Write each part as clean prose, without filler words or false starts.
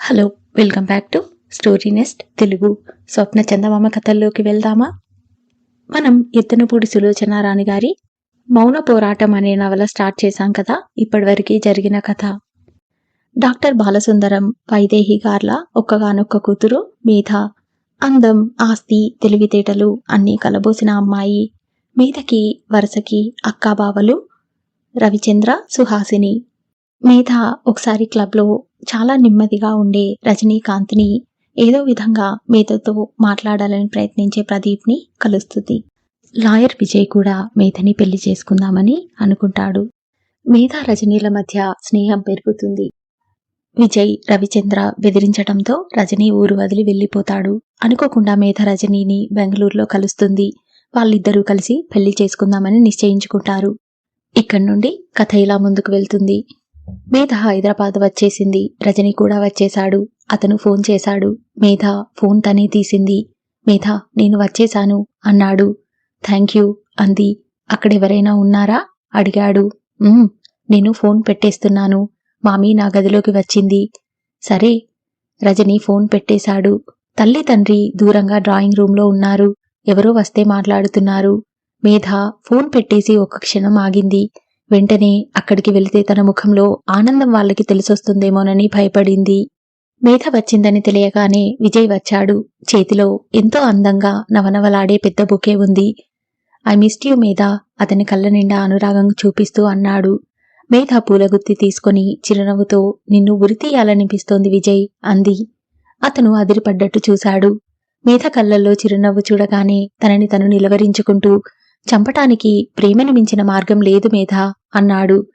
Hello, welcome back to story nest Telugu. స్వప్న చందమామ కథల్లోకి వెళ్దామా? మనం ఎత్తనపూడి సులోచనారాణి గారి మౌన పోరాటం అనే నవల స్టార్ట్ చేశాం కదా. ఇప్పటివరకు జరిగిన కథ. డాక్టర్ బాలసుందరం వైదేహి గార్ల ఒక్కగానొక్క కూతురు మేధ. అందం, ఆస్తి, తెలివితేటలు అన్నీ కలబోసిన అమ్మాయి. మేధకి వరుసకి అక్కాబావలు రవిచంద్ర, సుహాసిని. మేధ ఒకసారి క్లబ్లో చాలా నెమ్మదిగా ఉండే రజనీకాంత్ని ఏదో విధంగా మేధతో మాట్లాడాలని ప్రయత్నించే ప్రదీప్ని కలుస్తుంది. లాయర్ విజయ్ కూడా మేధని పెళ్లి చేసుకుందామని అనుకుంటాడు. మేధ రజనీల మధ్య స్నేహం పెరుగుతుంది. విజయ్ రవిచంద్ర బెదిరించడంతో రజనీ ఊరు వదిలి వెళ్ళిపోతాడు. అనుకోకుండా మేధ రజనీని బెంగళూరులో కలుస్తుంది. వాళ్ళిద్దరూ కలిసి పెళ్లి చేసుకుందామని నిశ్చయించుకుంటారు. ఇక్కడి నుండి కథ ఇలా ముందుకు వెళ్తుంది. మేధ హైదరాబాద్ వచ్చేసింది. రజనీ కూడా వచ్చేశాడు. అతను ఫోన్ చేశాడు. మేధ ఫోన్ తనే తీసింది. మేధ, నేను వచ్చేశాను అన్నాడు. థ్యాంక్ యూ అంది. అక్కడెవరైనా ఉన్నారా అడిగాడు. నేను ఫోన్ పెట్టేస్తున్నాను. మామీ నా గదిలోకి వచ్చింది. సరే. రజనీ ఫోన్ పెట్టేశాడు. తల్లి తండ్రి దూరంగా డ్రాయింగ్ రూంలో ఉన్నారు. ఎవరో వస్తే మాట్లాడుతున్నారు. మేధ ఫోన్ పెట్టేసి ఒక్క క్షణం ఆగింది. వెంటనే అక్కడికి వెళితే తన ముఖంలో ఆనందం వాళ్ళకి తెలిసొస్తుందేమోనని భయపడింది. మేధ వచ్చిందని తెలియగానే విజయ్ వచ్చాడు. చేతిలో ఎంతో అందంగా నవనవలాడే పెద్ద బొకే ఉంది. ఐ మిస్డ్ యూ మేధ, అతని కళ్ళ నిండా అనురాగం చూపిస్తూ అన్నాడు. మేధ పూలగుత్తి తీసుకుని చిరునవ్వుతో, నిన్ను ఉరితీయాలనిపిస్తోంది విజయ్ అంది. అతను అదిరిపడ్డట్టు చూశాడు. మేధ కళ్ళల్లో చిరునవ్వు చూడగానే తనని తను నిలవరించుకుంటూ, చంపటానికి ప్రేమను మించిన మార్గం లేదు మేధ అన్నాడు.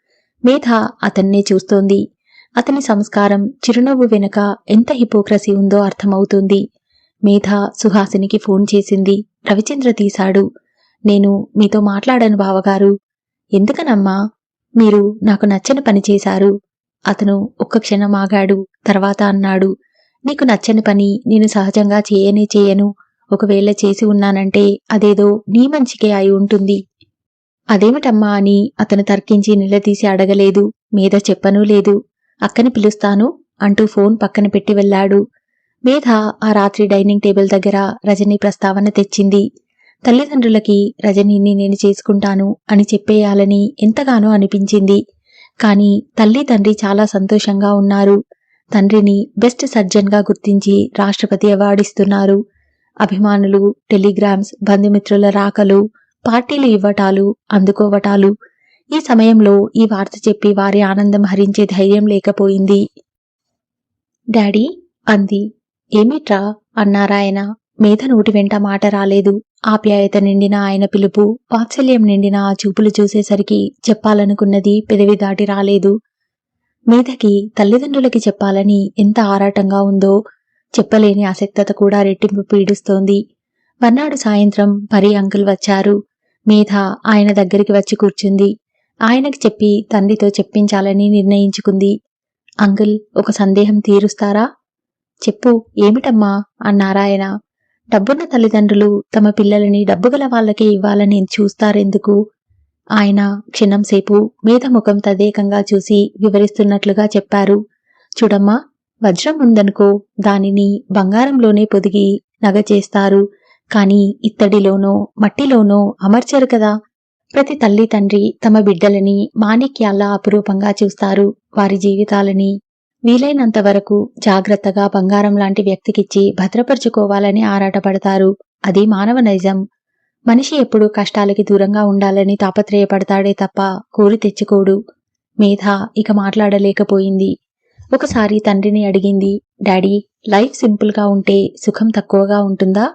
మేధ అతన్నే చూస్తోంది. అతని సంస్కారం, చిరునవ్వు వెనుక ఎంత హిపోక్రసీ ఉందో అర్థమవుతుంది. మేధ సుహాసినికి ఫోన్ చేసింది. రవిచంద్ర తీశాడు. నేను మీతో మాట్లాడను బావగారు. ఎందుకనమ్మా? మీరు నాకు నచ్చని పని చేశారు. అతను ఒక్క క్షణం ఆగాడు. తర్వాత అన్నాడు, నీకు నచ్చని పని నేను సహజంగా చేయను. ఒకవేళ చేసి ఉన్నానంటే అదేదో నీ మంచికే అయి ఉంటుంది. అదేమిటమ్మా అని అతను తర్కించి నిలదీసి అడగలేదు. మేధ చెప్పనూ లేదు. అక్కని పిలుస్తాను అంటూ ఫోన్ పక్కన పెట్టి వెళ్లాడు. మేధ ఆ రాత్రి డైనింగ్ టేబుల్ దగ్గర రజనీ ప్రస్తావన తెచ్చింది. తల్లిదండ్రులకి రజనీని నేను చేసుకుంటాను అని చెప్పేయాలని ఎంతగానో అనిపించింది. కాని తల్లి తండ్రి చాలా సంతోషంగా ఉన్నారు. తండ్రిని బెస్ట్ సర్జన్గా గుర్తించి రాష్ట్రపతి అవార్డిస్తున్నారు. అభిమానులు, టెలిగ్రామ్స్, బంధుమిత్రుల రాకలు, పార్టీలు ఇవ్వటాలు, అందుకోవటాలు. ఈ సమయంలో ఈ వార్త చెప్పి వారి ఆనందం హరించే ధైర్యం లేకపోయింది. డాడీ అంది. ఏమిట్రా అన్నారాయన. మేధ నోటి వెంట మాట రాలేదు. ఆప్యాయత నిండిన ఆయన పిలుపు, వాత్సల్యం నిండిన ఆ చూపులు చూసేసరికి చెప్పాలనుకున్నది పెదవి దాటి రాలేదు. మేధకి తల్లిదండ్రులకి చెప్పాలని ఎంత ఆరాటంగా ఉందో, చెప్పలేని ఆసక్తత కూడా రెట్టింపు పీడిస్తోంది. మర్నాడు సాయంత్రం పరి అంకుల్ వచ్చారు. మేధ ఆయన దగ్గరికి వచ్చి కూర్చుంది. ఆయనకి చెప్పి తండ్రితో చెప్పించాలని నిర్ణయించుకుంది. అంకుల్, ఒక సందేహం తీరుస్తారా? చెప్పు, ఏమిటమ్మా అన్నారాయన. డబ్బున్న తల్లిదండ్రులు తమ పిల్లలని డబ్బుగల వాళ్ళకే ఇవ్వాలని చూస్తారెందుకు? ఆయన క్షణంసేపు మేధ ముఖం తదేకంగా చూసి వివరిస్తున్నట్లుగా చెప్పారు. చూడమ్మా, వజ్రం ఉందనుకో, దానిని బంగారంలోనే పొదిగి నగ చేస్తారు. కాని ఇత్తడిలోనో మట్టిలోనో అమర్చరు కదా. ప్రతి తల్లి తండ్రి తమ బిడ్డలని మాణిక్యాల్లా అపురూపంగా చూస్తారు. వారి జీవితాలని వీలైనంత వరకు జాగ్రత్తగా బంగారం లాంటి వ్యక్తికిచ్చి భద్రపరుచుకోవాలని ఆరాటపడతారు. అది మానవ నైజం. మనిషి ఎప్పుడూ కష్టాలకి దూరంగా ఉండాలని తాపత్రయపడతాడే తప్ప కోరి తెచ్చుకోడు. మేధ ఇక మాట్లాడలేకపోయింది. ఒకసారి తండ్రిని అడిగింది. డాడీ, లైఫ్ సింపుల్గా ఉంటే సుఖం తక్కువగా ఉంటుందా?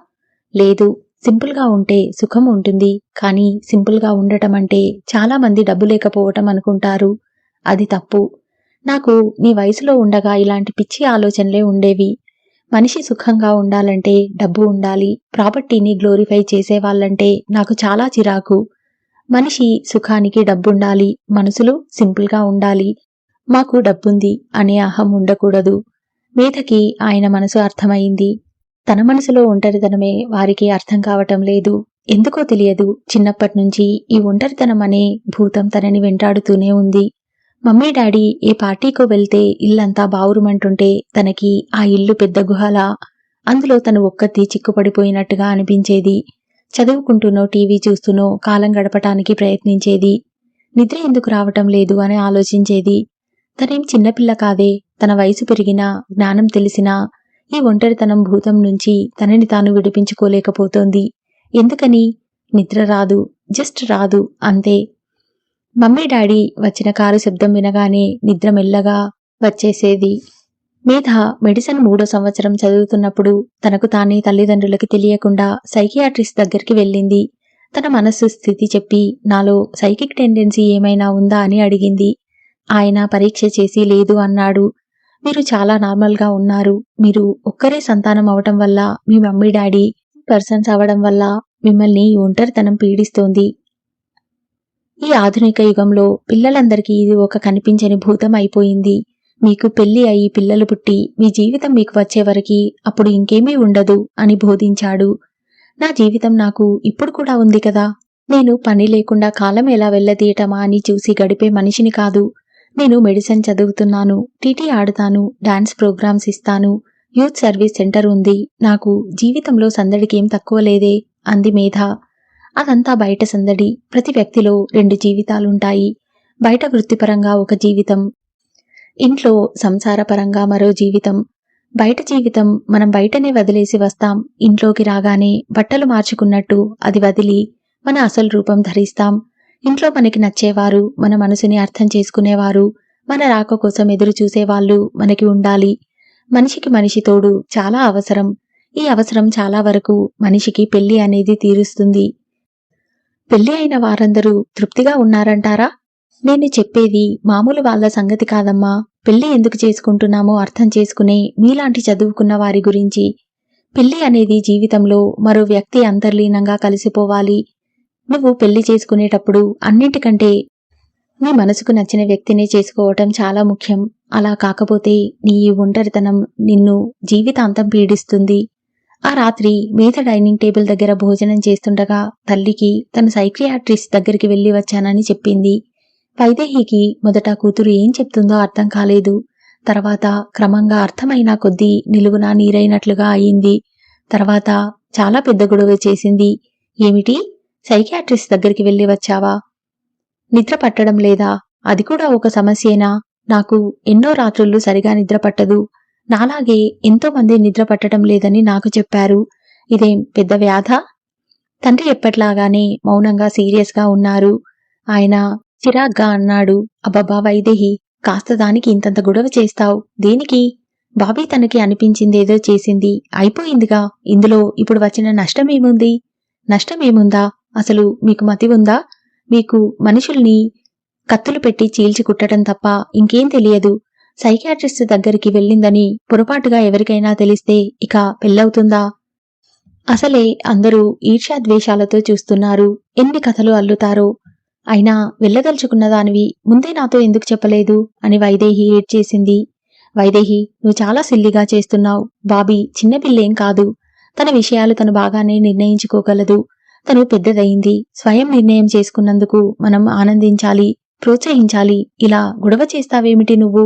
లేదు, సింపుల్గా ఉంటే సుఖం ఉంటుంది. కానీ సింపుల్గా ఉండటం అంటే చాలా మంది డబ్బు లేకపోవటం అనుకుంటారు. అది తప్పు. నాకు నీ వయసులో ఉండగా ఇలాంటి పిచ్చి ఆలోచనలే ఉండేవి. మనిషి సుఖంగా ఉండాలంటే డబ్బు ఉండాలి. ప్రాపర్టీని గ్లోరిఫై చేసేవాళ్ళంటే నాకు చాలా చిరాకు. మనిషి సుఖానికి డబ్బుండాలి. మనసులు సింపుల్గా ఉండాలి. మాకు డబ్బుంది అనే అహం ఉండకూడదు. మేధకి ఆయన మనసు అర్థమైంది. తన మనసులో ఒంటరితనమే వారికి అర్థం కావటం లేదు. ఎందుకో తెలియదు, చిన్నప్పటినుంచి ఈ ఒంటరితనం అనే భూతం తనని వెంటాడుతూనే ఉంది. మమ్మీ డాడీ ఏ పార్టీకో వెళ్తే ఇల్లంతా బావురుమంటుంటే తనకి ఆ ఇల్లు పెద్ద గుహలా, అందులో తను ఒక్కతి చిక్కుపడిపోయినట్టుగా అనిపించేది. చదువుకుంటూనో టీవీ చూస్తూనో కాలం గడపటానికి ప్రయత్నించేది. నిద్ర ఎందుకు రావటం లేదు అని ఆలోచించేది. తనేం చిన్నపిల్ల కాదే, తన వయసు పెరిగినా జ్ఞానం తెలిసినా ఈ ఒంటరితనం భూతం నుంచి తనని తాను విడిపించుకోలేకపోతోంది. ఎందుకని? నిద్ర రాదు, జస్ట్ రాదు అంతే. మమ్మీ డాడీ వచ్చిన కారు శబ్దం వినగానే నిద్ర మెల్లగా వచ్చేసేది. మేధ మెడిసిన్ 3వ సంవత్సరం చదువుతున్నప్పుడు తనకు తానే తల్లిదండ్రులకి తెలియకుండా సైకియాట్రిస్ట్ దగ్గరికి వెళ్ళింది. తన మనస్సు స్థితి చెప్పి నాలో సైకిక్ టెండెన్సీ ఏమైనా ఉందా అని అడిగింది. ఆయన పరీక్ష చేసి లేదు అన్నాడు. మీరు చాలా నార్మల్గా ఉన్నారు. మీరు ఒక్కరే సంతానం అవటం వల్ల, మీ మమ్మీ డాడీ పర్సన్స్ అవడం వల్ల మిమ్మల్ని ఒంటరితనం పీడిస్తోంది. ఈ ఆధునిక యుగంలో పిల్లలందరికీ ఇది ఒక కనిపించని భూతం అయిపోయింది. మీకు పెళ్లి అయి పిల్లలు పుట్టి మీ జీవితం మీకు వచ్చేవరకి అప్పుడు ఇంకేమీ ఉండదు అని బోధించాడు. నా జీవితం నాకు ఇప్పుడు కూడా ఉంది కదా. నేను పని లేకుండా కాలం ఎలా వెళ్లదీయటమా అని చూసి గడిపే మనిషిని కాదు. నేను మెడిసిన్ చదువుతున్నాను, టీటీ ఆడుతాను, డాన్స్ ప్రోగ్రామ్స్ ఇస్తాను, యూత్ సర్వీస్ సెంటర్ ఉంది. నాకు జీవితంలో సందడికేం తక్కువ లేదే అంది మేధ. అదంతా బయట సందడి. ప్రతి వ్యక్తిలో 2 జీవితాలుంటాయి. బయట వృత్తిపరంగా ఒక జీవితం, ఇంట్లో సంసారపరంగా మరో జీవితం. బయట జీవితం మనం బయటనే వదిలేసి వస్తాం. ఇంట్లోకి రాగానే బట్టలు మార్చుకున్నట్టు అది వదిలి మన అసలు రూపం ధరిస్తాం. ఇంట్లో మనకి నచ్చేవారు, మన మనసుని అర్థం చేసుకునేవారు, మన రాక కోసం ఎదురు చూసేవాళ్ళు మనకి ఉండాలి. మనిషికి మనిషి తోడు చాలా అవసరం. ఈ అవసరం చాలా వరకు మనిషికి పెళ్లి అనేది తీరుస్తుంది. పెళ్లి అయిన వారందరూ తృప్తిగా ఉన్నారంటారా? నేను చెప్పేది మామూలు వాళ్ళ సంగతి కాదమ్మా. పెళ్లి ఎందుకు చేసుకుంటున్నామో అర్థం చేసుకునే మీలాంటి చదువుకున్న వారి గురించి. పెళ్లి అనేది జీవితంలో మరో వ్యక్తి అంతర్లీనంగా కలిసిపోవాలి. నువ్వు పెళ్లి చేసుకునేటప్పుడు అన్నింటికంటే నీ మనసుకు నచ్చిన వ్యక్తినే చేసుకోవటం చాలా ముఖ్యం. అలా కాకపోతే నీ ఒంటరితనం నిన్ను జీవితాంతం పీడిస్తుంది. ఆ రాత్రి మేధ డైనింగ్ టేబుల్ దగ్గర భోజనం చేస్తుండగా తల్లికి తన సైకియాట్రిస్ట్ దగ్గరికి వెళ్లి వచ్చానని చెప్పింది. వైదేహికి మొదట కూతురు ఏం చెప్తుందో అర్థం కాలేదు. తర్వాత క్రమంగా అర్థమైన కొద్దీ నిలువునా నీరైనట్లుగా అయింది. తర్వాత చాలా పెద్ద గొడవ చేసింది. ఏమిటి? సైకియాట్రిస్ట్ దగ్గరికి వెళ్లి వచ్చావా? నిద్ర పట్టడం లేదా? అది కూడా ఒక సమస్యేనా? నాకు ఎన్నో రాత్రుళ్ళు సరిగా నిద్ర పట్టదు. నాలాగే ఎంతో మంది నిద్ర పట్టడం లేదని నాకు చెప్పారు. ఇదేం పెద్ద వ్యాధా? తండ్రి ఎప్పట్లాగానే మౌనంగా సీరియస్గా ఉన్నారు. ఆయన చిరాగ్గా అన్నాడు. అబ్బబ్బా వైదేహి, కాస్త దానికి ఇంతంత గొడవ చేస్తావు దేనికి? బాబీ తనకి అనిపించిందేదో చేసింది, అయిపోయిందిగా. ఇందులో ఇప్పుడు వచ్చిన నష్టమేముంది? నష్టమేముందా? అసలు మీకు మతి ఉందా? మీకు మనుషుల్ని కత్తులు పెట్టి చీల్చి కుట్టడం తప్ప ఇంకేం తెలియదు. సైకియాట్రిస్ట్ దగ్గరికి వెళ్ళిందని పొరపాటుగా ఎవరికైనా తెలిస్తే ఇక పెళ్ళవుతుందా? అసలే అందరూ ఈర్ష్యాద్వేషాలతో చూస్తున్నారు. ఎన్ని కథలు అల్లుతారో. అయినా వెళ్ళదలుచుకున్న దానివి ముందే నాతో ఎందుకు చెప్పలేదు అని వైదేహి ఏడ్చేసింది. వైదేహి, నువ్వు చాలా సిల్లిగా చేస్తున్నావు. బాబీ చిన్నపిల్లేం కాదు. తన విషయాలు తను బాగానే నిర్ణయించుకోగలదు. తను పెద్దదయింది. స్వయం నిర్ణయం చేసుకున్నందుకు మనం ఆనందించాలి, ప్రోత్సహించాలి. ఇలా గొడవ చేస్తావేమిటి నువ్వు?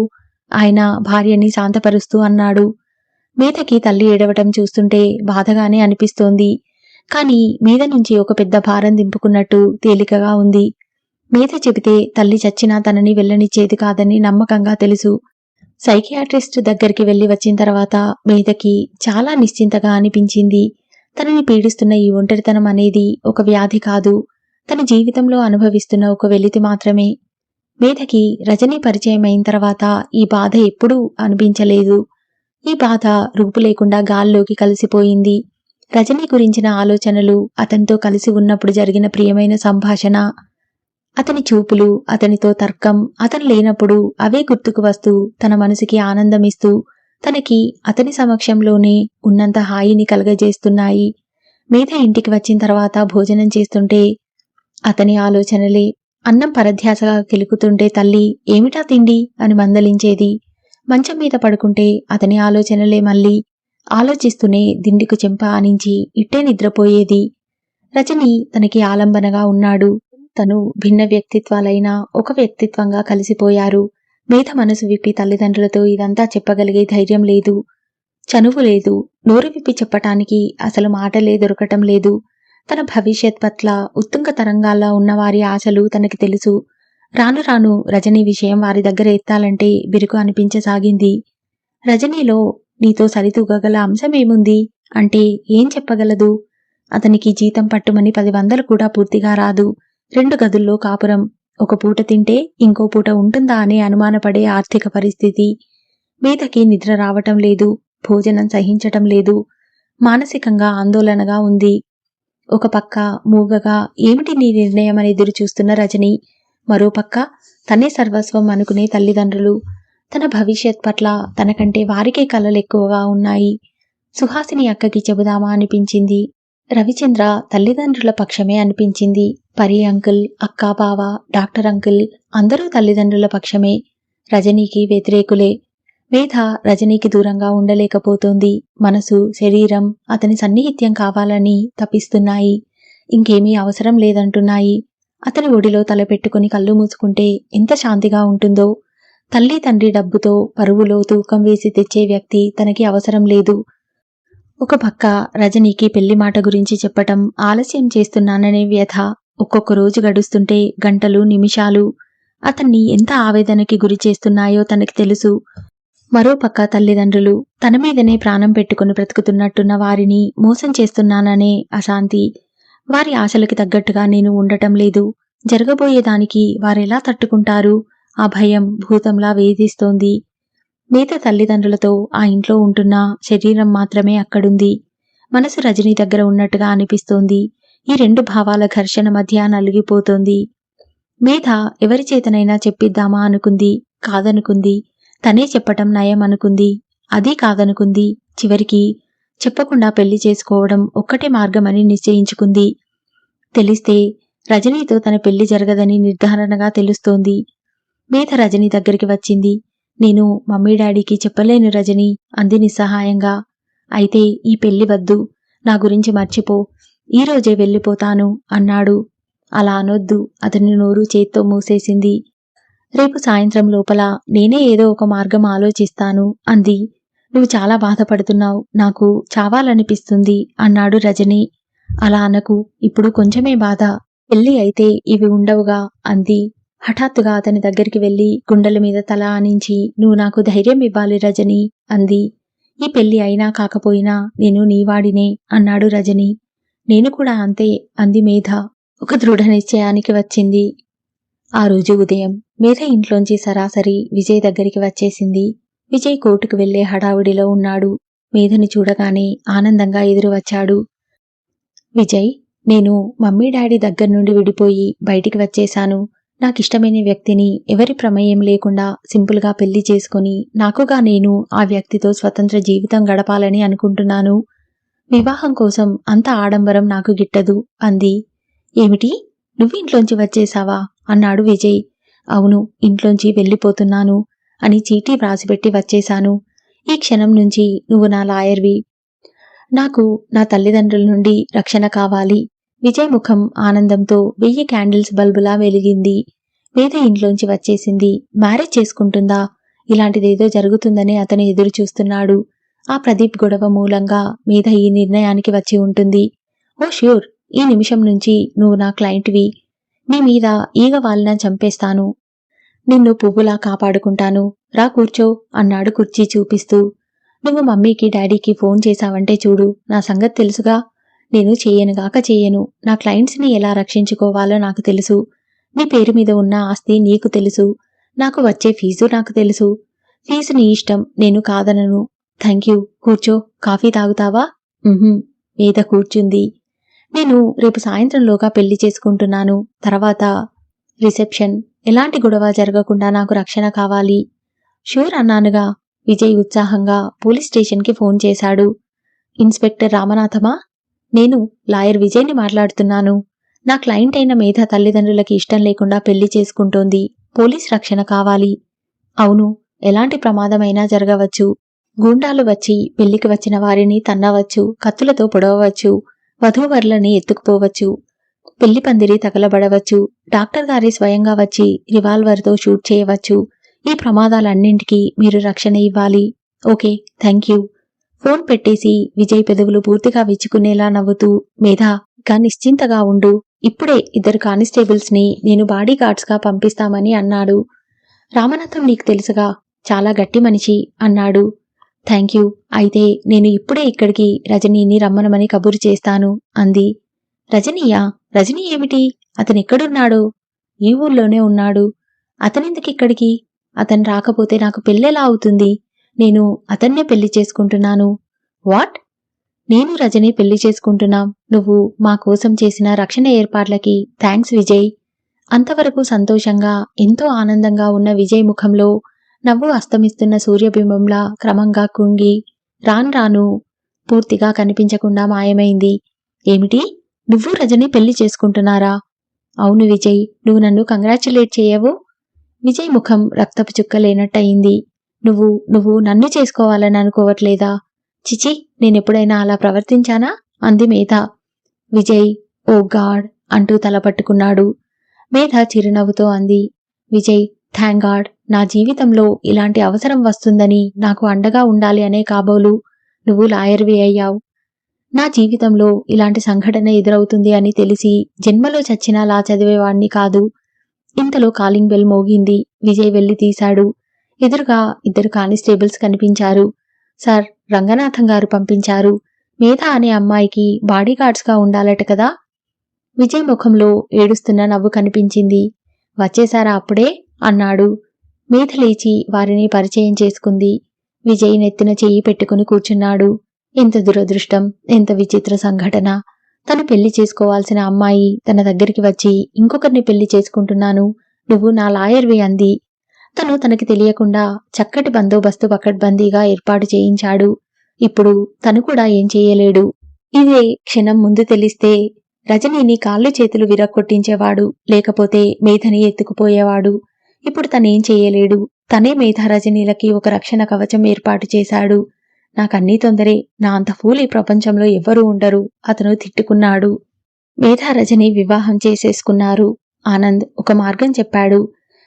ఆయన భార్యని శాంతపరుస్తూ అన్నాడు. మేధకి తల్లి ఏడవటం చూస్తుంటే బాధగానే అనిపిస్తోంది. కాని మీద నుంచి ఒక పెద్ద భారం దింపుకున్నట్టు తేలికగా ఉంది. మేధ చెబితే తల్లి చచ్చినా తనని వెళ్ళనిచ్చేది కాదని నమ్మకంగా తెలుసు. సైకియాట్రిస్ట్ దగ్గరికి వెళ్లి వచ్చిన తర్వాత మేధకి చాలా నిశ్చింతగా అనిపించింది. తనని పీడిస్తున్న ఈ ఒంటరితనం అనేది ఒక వ్యాధి కాదు, తన జీవితంలో అనుభవిస్తున్న ఒక వెలితి మాత్రమే. మేధకి రజనీ పరిచయం అయిన తర్వాత ఈ బాధ ఎప్పుడూ అనిపించలేదు. ఈ బాధ రూపు లేకుండా గాల్లోకి కలిసిపోయింది. రజనీ గురించిన ఆలోచనలు, అతనితో కలిసి ఉన్నప్పుడు జరిగిన ప్రియమైన సంభాషణ, అతని చూపులు, అతనితో తర్కం, అతను లేనప్పుడు అవే గుర్తుకు వస్తూ తన మనసుకి ఆనందమిస్తూ తనకి అతని సమక్షంలోనే ఉన్నంత హాయిని కలగజేస్తున్నాయి. మేధ ఇంటికి వచ్చిన తర్వాత భోజనం చేస్తుంటే అతని ఆలోచనలే. అన్నం పరధ్యాసగా కిలుకుతుంటే తల్లి ఏమిటా తిండి అని మందలించేది. మంచం మీద పడుకుంటే అతని ఆలోచనలే మళ్ళీ. ఆలోచిస్తూనే దిండికు చెంప ఆనించి ఇట్టే నిద్రపోయేది. రజని తనకి ఆలంబనగా ఉన్నాడు. తను భిన్న వ్యక్తిత్వాలైన ఒక వ్యక్తిత్వంగా కలిసిపోయారు. మేధ మనసు విప్పి తల్లిదండ్రులతో ఇదంతా చెప్పగలిగే ధైర్యం లేదు, చనువు లేదు, నోరు విప్పి చెప్పటానికి అసలు మాటలే దొరకటం లేదు. తన భవిష్యత్ పట్ల ఉత్తుంగ తరంగాల్లో ఉన్న వారి ఆశలు తనకి తెలుసు. రాను రాను రజనీ విషయం వారి దగ్గర ఎత్తాలంటే బిరుకు అనిపించసాగింది. రజనీలో నీతో సరితూగగల అంశమేముంది అంటే ఏం చెప్పగలదు? అతనికి జీతం పట్టుమని 10 కూడా పూర్తిగా రాదు. 2 గదుల్లో కాపురం, ఒక పూట తింటే ఇంకో పూట ఉంటుందా అనే అనుమానపడే ఆర్థిక పరిస్థితి. మేధకి నిద్ర రావటం లేదు, భోజనం సహించటం లేదు, మానసికంగా ఆందోళనగా ఉంది. ఒక పక్క మూగగా ఏమిటి నీ నిర్ణయం అని ఎదురు చూస్తున్న రజని, మరోపక్క తనే సర్వస్వం అనుకునే తల్లిదండ్రులు. తన భవిష్యత్ పట్ల తనకంటే వారికే కలలు ఎక్కువగా ఉన్నాయి. సుహాసిని అక్కకి చెబుదామా అనిపించింది. రవిచంద్ర తల్లిదండ్రుల పక్షమే అనిపించింది. పరి అంకుల్, అక్క, బావ, డాక్టర్ అంకుల్ అందరూ తల్లిదండ్రుల పక్షమే. రజనీకి వ్యతిరేకులే. మేధ రజనీకి దూరంగా ఉండలేకపోతోంది. మనసు, శరీరం అతని సన్నిహిత్యం కావాలని తపిస్తున్నాయి. ఇంకేమీ అవసరం లేదంటున్నాయి. అతని ఒడిలో తలపెట్టుకుని కళ్ళు మూసుకుంటే ఎంత శాంతిగా ఉంటుందో. తల్లి తండ్రి డబ్బుతో పరువులో తూకం వేసి తెచ్చే వ్యక్తి తనకి అవసరం లేదు. ఒక పక్క రజనీకి పెళ్లి మాట గురించి చెప్పటం ఆలస్యం చేస్తున్నాననే వ్యథ. ఒక్కొక్క రోజు గడుస్తుంటే గంటలు, నిమిషాలు అతన్ని ఎంత ఆవేదనకి గురి చేస్తున్నాయో తనకి తెలుసు. మరోపక్క తల్లిదండ్రులు తన మీదనే ప్రాణం పెట్టుకుని బ్రతుకుతున్నట్టున్న వారిని మోసం చేస్తున్నాననే అశాంతి. వారి ఆశలకి తగ్గట్టుగా నేను ఉండటం లేదు. జరగబోయేదానికి వారెలా తట్టుకుంటారు? ఆ భయం భూతంలా వేధిస్తోంది. మేధ తల్లిదండ్రులతో ఆ ఇంట్లో ఉంటున్న శరీరం మాత్రమే అక్కడుంది. మనసు రజనీ దగ్గర ఉన్నట్టుగా అనిపిస్తోంది. ఈ 2 భావాల ఘర్షణ మధ్య నలిగిపోతోంది. మేధ ఎవరి చేతనైనా చెప్పిద్దామా అనుకుంది, కాదనుకుంది. తనే చెప్పటం నయం అనుకుంది, అదీ కాదనుకుంది. చివరికి చెప్పకుండా పెళ్లి చేసుకోవడం ఒక్కటే మార్గమని నిశ్చయించుకుంది. తెలిస్తే రజనీతో తన పెళ్లి జరగదని నిర్ధారణగా తెలుస్తోంది. మేధ రజనీ దగ్గరికి వచ్చింది. నేను మమ్మీ డాడీకి చెప్పలేను రజనీ అంది నిస్సహాయంగా. అయితే ఈ పెళ్లి వద్దు, నా గురించి మర్చిపో, ఈరోజే వెళ్ళిపోతాను అన్నాడు. అలా అనొద్దు, అతని నోరు చేత్తో మూసేసింది. రేపు సాయంత్రం లోపల నేనే ఏదో ఒక మార్గం ఆలోచిస్తాను అంది. నువ్వు చాలా బాధపడుతున్నావు, నాకు చావాలనిపిస్తుంది అన్నాడు రజనీ. అలా అనకు, ఇప్పుడు కొంచెమే బాధ, పెళ్లి అయితే ఇవి ఉండవుగా అంది. హఠాత్తుగా అతని దగ్గరికి వెళ్లి గుండెల మీద తల ఆనించి నువ్వు నాకు ధైర్యం ఇవ్వాలి రజనీ అంది. ఈ పెళ్లి అయినా కాకపోయినా నేను నీవాడినే అన్నాడు రజనీ. నేను కూడా అంతే అంది మేధ. ఒక దృఢ నిశ్చయానికి వచ్చింది. ఆ రోజు ఉదయం మేధ ఇంట్లోంచి సరాసరి విజయ్ దగ్గరికి వచ్చేసింది. విజయ్ కోర్టుకు వెళ్లే హడావుడిలో ఉన్నాడు. మేధని చూడగానే ఆనందంగా ఎదురు వచ్చాడు. విజయ్, నేను మమ్మీ డాడీ దగ్గర నుండి విడిపోయి బయటికి వచ్చేశాను. నాకిష్టమైన వ్యక్తిని ఎవరి ప్రమేయం లేకుండా సింపుల్గా పెళ్లి చేసుకుని నాకుగా నేను ఆ వ్యక్తితో స్వతంత్ర జీవితం గడపాలని అనుకుంటున్నాను. వివాహం కోసం అంత ఆడంబరం నాకు గిట్టదు అంది. ఏమిటి, నువ్వు ఇంట్లోంచి వచ్చేశావా అన్నాడు విజయ్. అవును, ఇంట్లోంచి వెళ్ళిపోతున్నాను అని చీటీ వ్రాసిపెట్టి వచ్చేశాను. ఈ క్షణం నుంచి నువ్వు నా లాయర్వి. నాకు నా తల్లిదండ్రుల నుండి రక్షణ కావాలి. విజయ్ ముఖం ఆనందంతో 1000 క్యాండిల్స్ బల్బులా వెలిగింది. మేధ ఇంట్లోంచి వచ్చేసింది. మ్యారేజ్ చేసుకుంటుందా? ఇలాంటిదేదో జరుగుతుందని అతను ఎదురు చూస్తున్నాడు. ఆ ప్రదీప్ గొడవ మూలంగా మేధ ఈ నిర్ణయానికి వచ్చి ఉంటుంది. ఓ ష్యూర్, ఈ నిమిషం నుంచి నువ్వు నా క్లయింట్వి. నీ మీద ఈగ వాలినా చంపేస్తాను. నిన్ను పువ్వులా కాపాడుకుంటాను. రా కూర్చో అన్నాడు కుర్చీ చూపిస్తూ. నువ్వు మమ్మీకి డాడీకి ఫోన్ చేశావంటే చూడు, నా సంగతి తెలుసుగా. నేను చేయనుగాక చేయను. నా క్లయింట్స్ని ఎలా రక్షించుకోవాలో నాకు తెలుసు. నీ పేరు మీద ఉన్న ఆస్తి నీకు తెలుసు. నాకు వచ్చే ఫీజు నాకు తెలుసు. ఫీజు నీ ఇష్టం, నేను కాదనను. థ్యాంక్ యూ, కూర్చో. కాఫీ తాగుతావా? మీద కూర్చుంది. నేను రేపు సాయంత్రంలోగా పెళ్లి చేసుకుంటున్నాను. తర్వాత రిసెప్షన్. ఎలాంటి గొడవ జరగకుండా నాకు రక్షణ కావాలి. షూర్ అన్నానుగా. విజయ్ ఉత్సాహంగా పోలీస్ స్టేషన్కి ఫోన్ చేశాడు. ఇన్స్పెక్టర్ రామనాథమా? నేను లాయర్ విజయ్ని మాట్లాడుతున్నాను. నా క్లయింట్ అయిన మేధ తల్లిదండ్రులకి ఇష్టం లేకుండా పెళ్లి చేసుకుంటోంది. పోలీస్ రక్షణ కావాలి. అవును, ఎలాంటి ప్రమాదమైనా జరగవచ్చు. గూండాలు వచ్చి పెళ్లికి వచ్చిన వారిని తన్నవచ్చు, కత్తులతో పొడవవచ్చు, వధూవరులని ఎత్తుకుపోవచ్చు. పెళ్లి పందిరి తగలబడవచ్చు, డాక్టర్ గారి స్వయంగా వచ్చి రివాల్వర్తో షూట్ చేయవచ్చు. ఈ ప్రమాదాలన్నింటికీ మీరు రక్షణ ఇవ్వాలి. Okay, thank you. ఫోన్ పెట్టేసి విజయ్ పెదవులు పూర్తిగా విచ్చుకునేలా నవ్వుతూ, మేధా ఇక నిశ్చింతగా ఉండు. ఇప్పుడే 2 కానిస్టేబుల్స్ ని నేను బాడీ గార్డ్స్ గా పంపిస్తామని అన్నాడు. రామనాథం నీకు తెలుసుగా, చాలా గట్టి మనిషి అన్నాడు. Thank you. అయితే నేను ఇప్పుడే ఇక్కడికి రజనీని రమ్మనమని కబురు చేస్తాను అంది. రజనీయా? రజనీ ఏమిటి? అతనెక్కడున్నాడో? ఈ ఊర్లోనే ఉన్నాడు. అతనెందుకిక్కడికి? అతను రాకపోతే నాకు పెళ్ళెలా అవుతుంది? నేను అతన్నే పెళ్లి చేసుకుంటున్నాను. వాట్? నేను రజనీ పెళ్లి చేసుకుంటున్నాం. నువ్వు మా కోసం చేసిన రక్షణ ఏర్పాట్లకి థ్యాంక్స్ విజయ్. అంతవరకు సంతోషంగా, ఎంతో ఆనందంగా ఉన్న విజయ్ ముఖంలో నవ్వు అస్తమిస్తున్న సూర్యబింబంలా క్రమంగా కుంగి రాను పూర్తిగా కనిపించకుండా మాయమైంది. ఏమిటి? నువ్వు రజనీ పెళ్లి చేసుకుంటున్నారా? అవును విజయ్, నువ్వు నన్ను కంగ్రాచ్యులేట్ చేయవు? విజయ్ ముఖం రక్తపు చుక్క లేనట్టయింది. నువ్వు నన్ను చేసుకోవాలని అనుకోవట్లేదా? చిచి, నేనెప్పుడైనా అలా ప్రవర్తించానా? అంది మేధ. విజయ్ ఓ గాడ్ అంటూ తలపట్టుకున్నాడు. మేధ చిరునవ్వుతో అంది. విజయ్, థ్యాంక్ గాడ్, నా జీవితంలో ఇలాంటి అవసరం వస్తుందని, నాకు అండగా ఉండాలి అనే కాబోలు నువ్వు లాయర్వి అయ్యావు. నా జీవితంలో ఇలాంటి సంఘటన ఎదురవుతుంది అని తెలిసి జన్మలో చచ్చినా లా చదివేవాణ్ణి కాదు. ఇంతలో కాలింగ్ బెల్ మోగింది. విజయ్ వెళ్లి తీశాడు. ఎదురుగా 2 కానిస్టేబుల్స్ కనిపించారు. సార్, రంగనాథం గారు పంపించారు. మేధ అనే అమ్మాయికి బాడీగార్డ్స్ గా ఉండాలట కదా? విజయ్ ముఖంలో ఏడుస్తున్న నవ్వు కనిపించింది. వచ్చేశారా అప్పుడే? అన్నాడు. మేధ లేచి వారిని పరిచయం చేసుకుంది. విజయ్ నెత్తిన చెయ్యి పెట్టుకుని కూర్చున్నాడు. ఎంత దురదృష్టం, ఎంత విచిత్ర సంఘటన. తను పెళ్లి చేసుకోవాల్సిన అమ్మాయి తన దగ్గరికి వచ్చి ఇంకొకరిని పెళ్లి చేసుకుంటున్నాను, నువ్వు నా లాయర్వి అంది. తను తనకి తెలియకుండా చక్కటి బందోబస్తు పకడ్బందీగా ఏర్పాటు చేయించాడు. ఇప్పుడు తను కూడా ఏం చేయలేడు. ఇదే క్షణం ముందు తెలిస్తే రజనీని కాళ్ళు చేతులు విరక్కొట్టించేవాడు, లేకపోతే మేధని ఎత్తుకుపోయేవాడు. ఇప్పుడు తనేం చేయలేడు. తనే మేధ రజనీలకి ఒక రక్షణ కవచం ఏర్పాటు చేశాడు. నాకన్నీ తొందరే, నా అంత ఫూల్ ఈ ప్రపంచంలో ఎవ్వరూ ఉండరు అతను తిట్టుకున్నాడు. మేధ రజని వివాహం చేసేసుకున్నారు. ఆనంద్ ఒక మార్గం చెప్పాడు.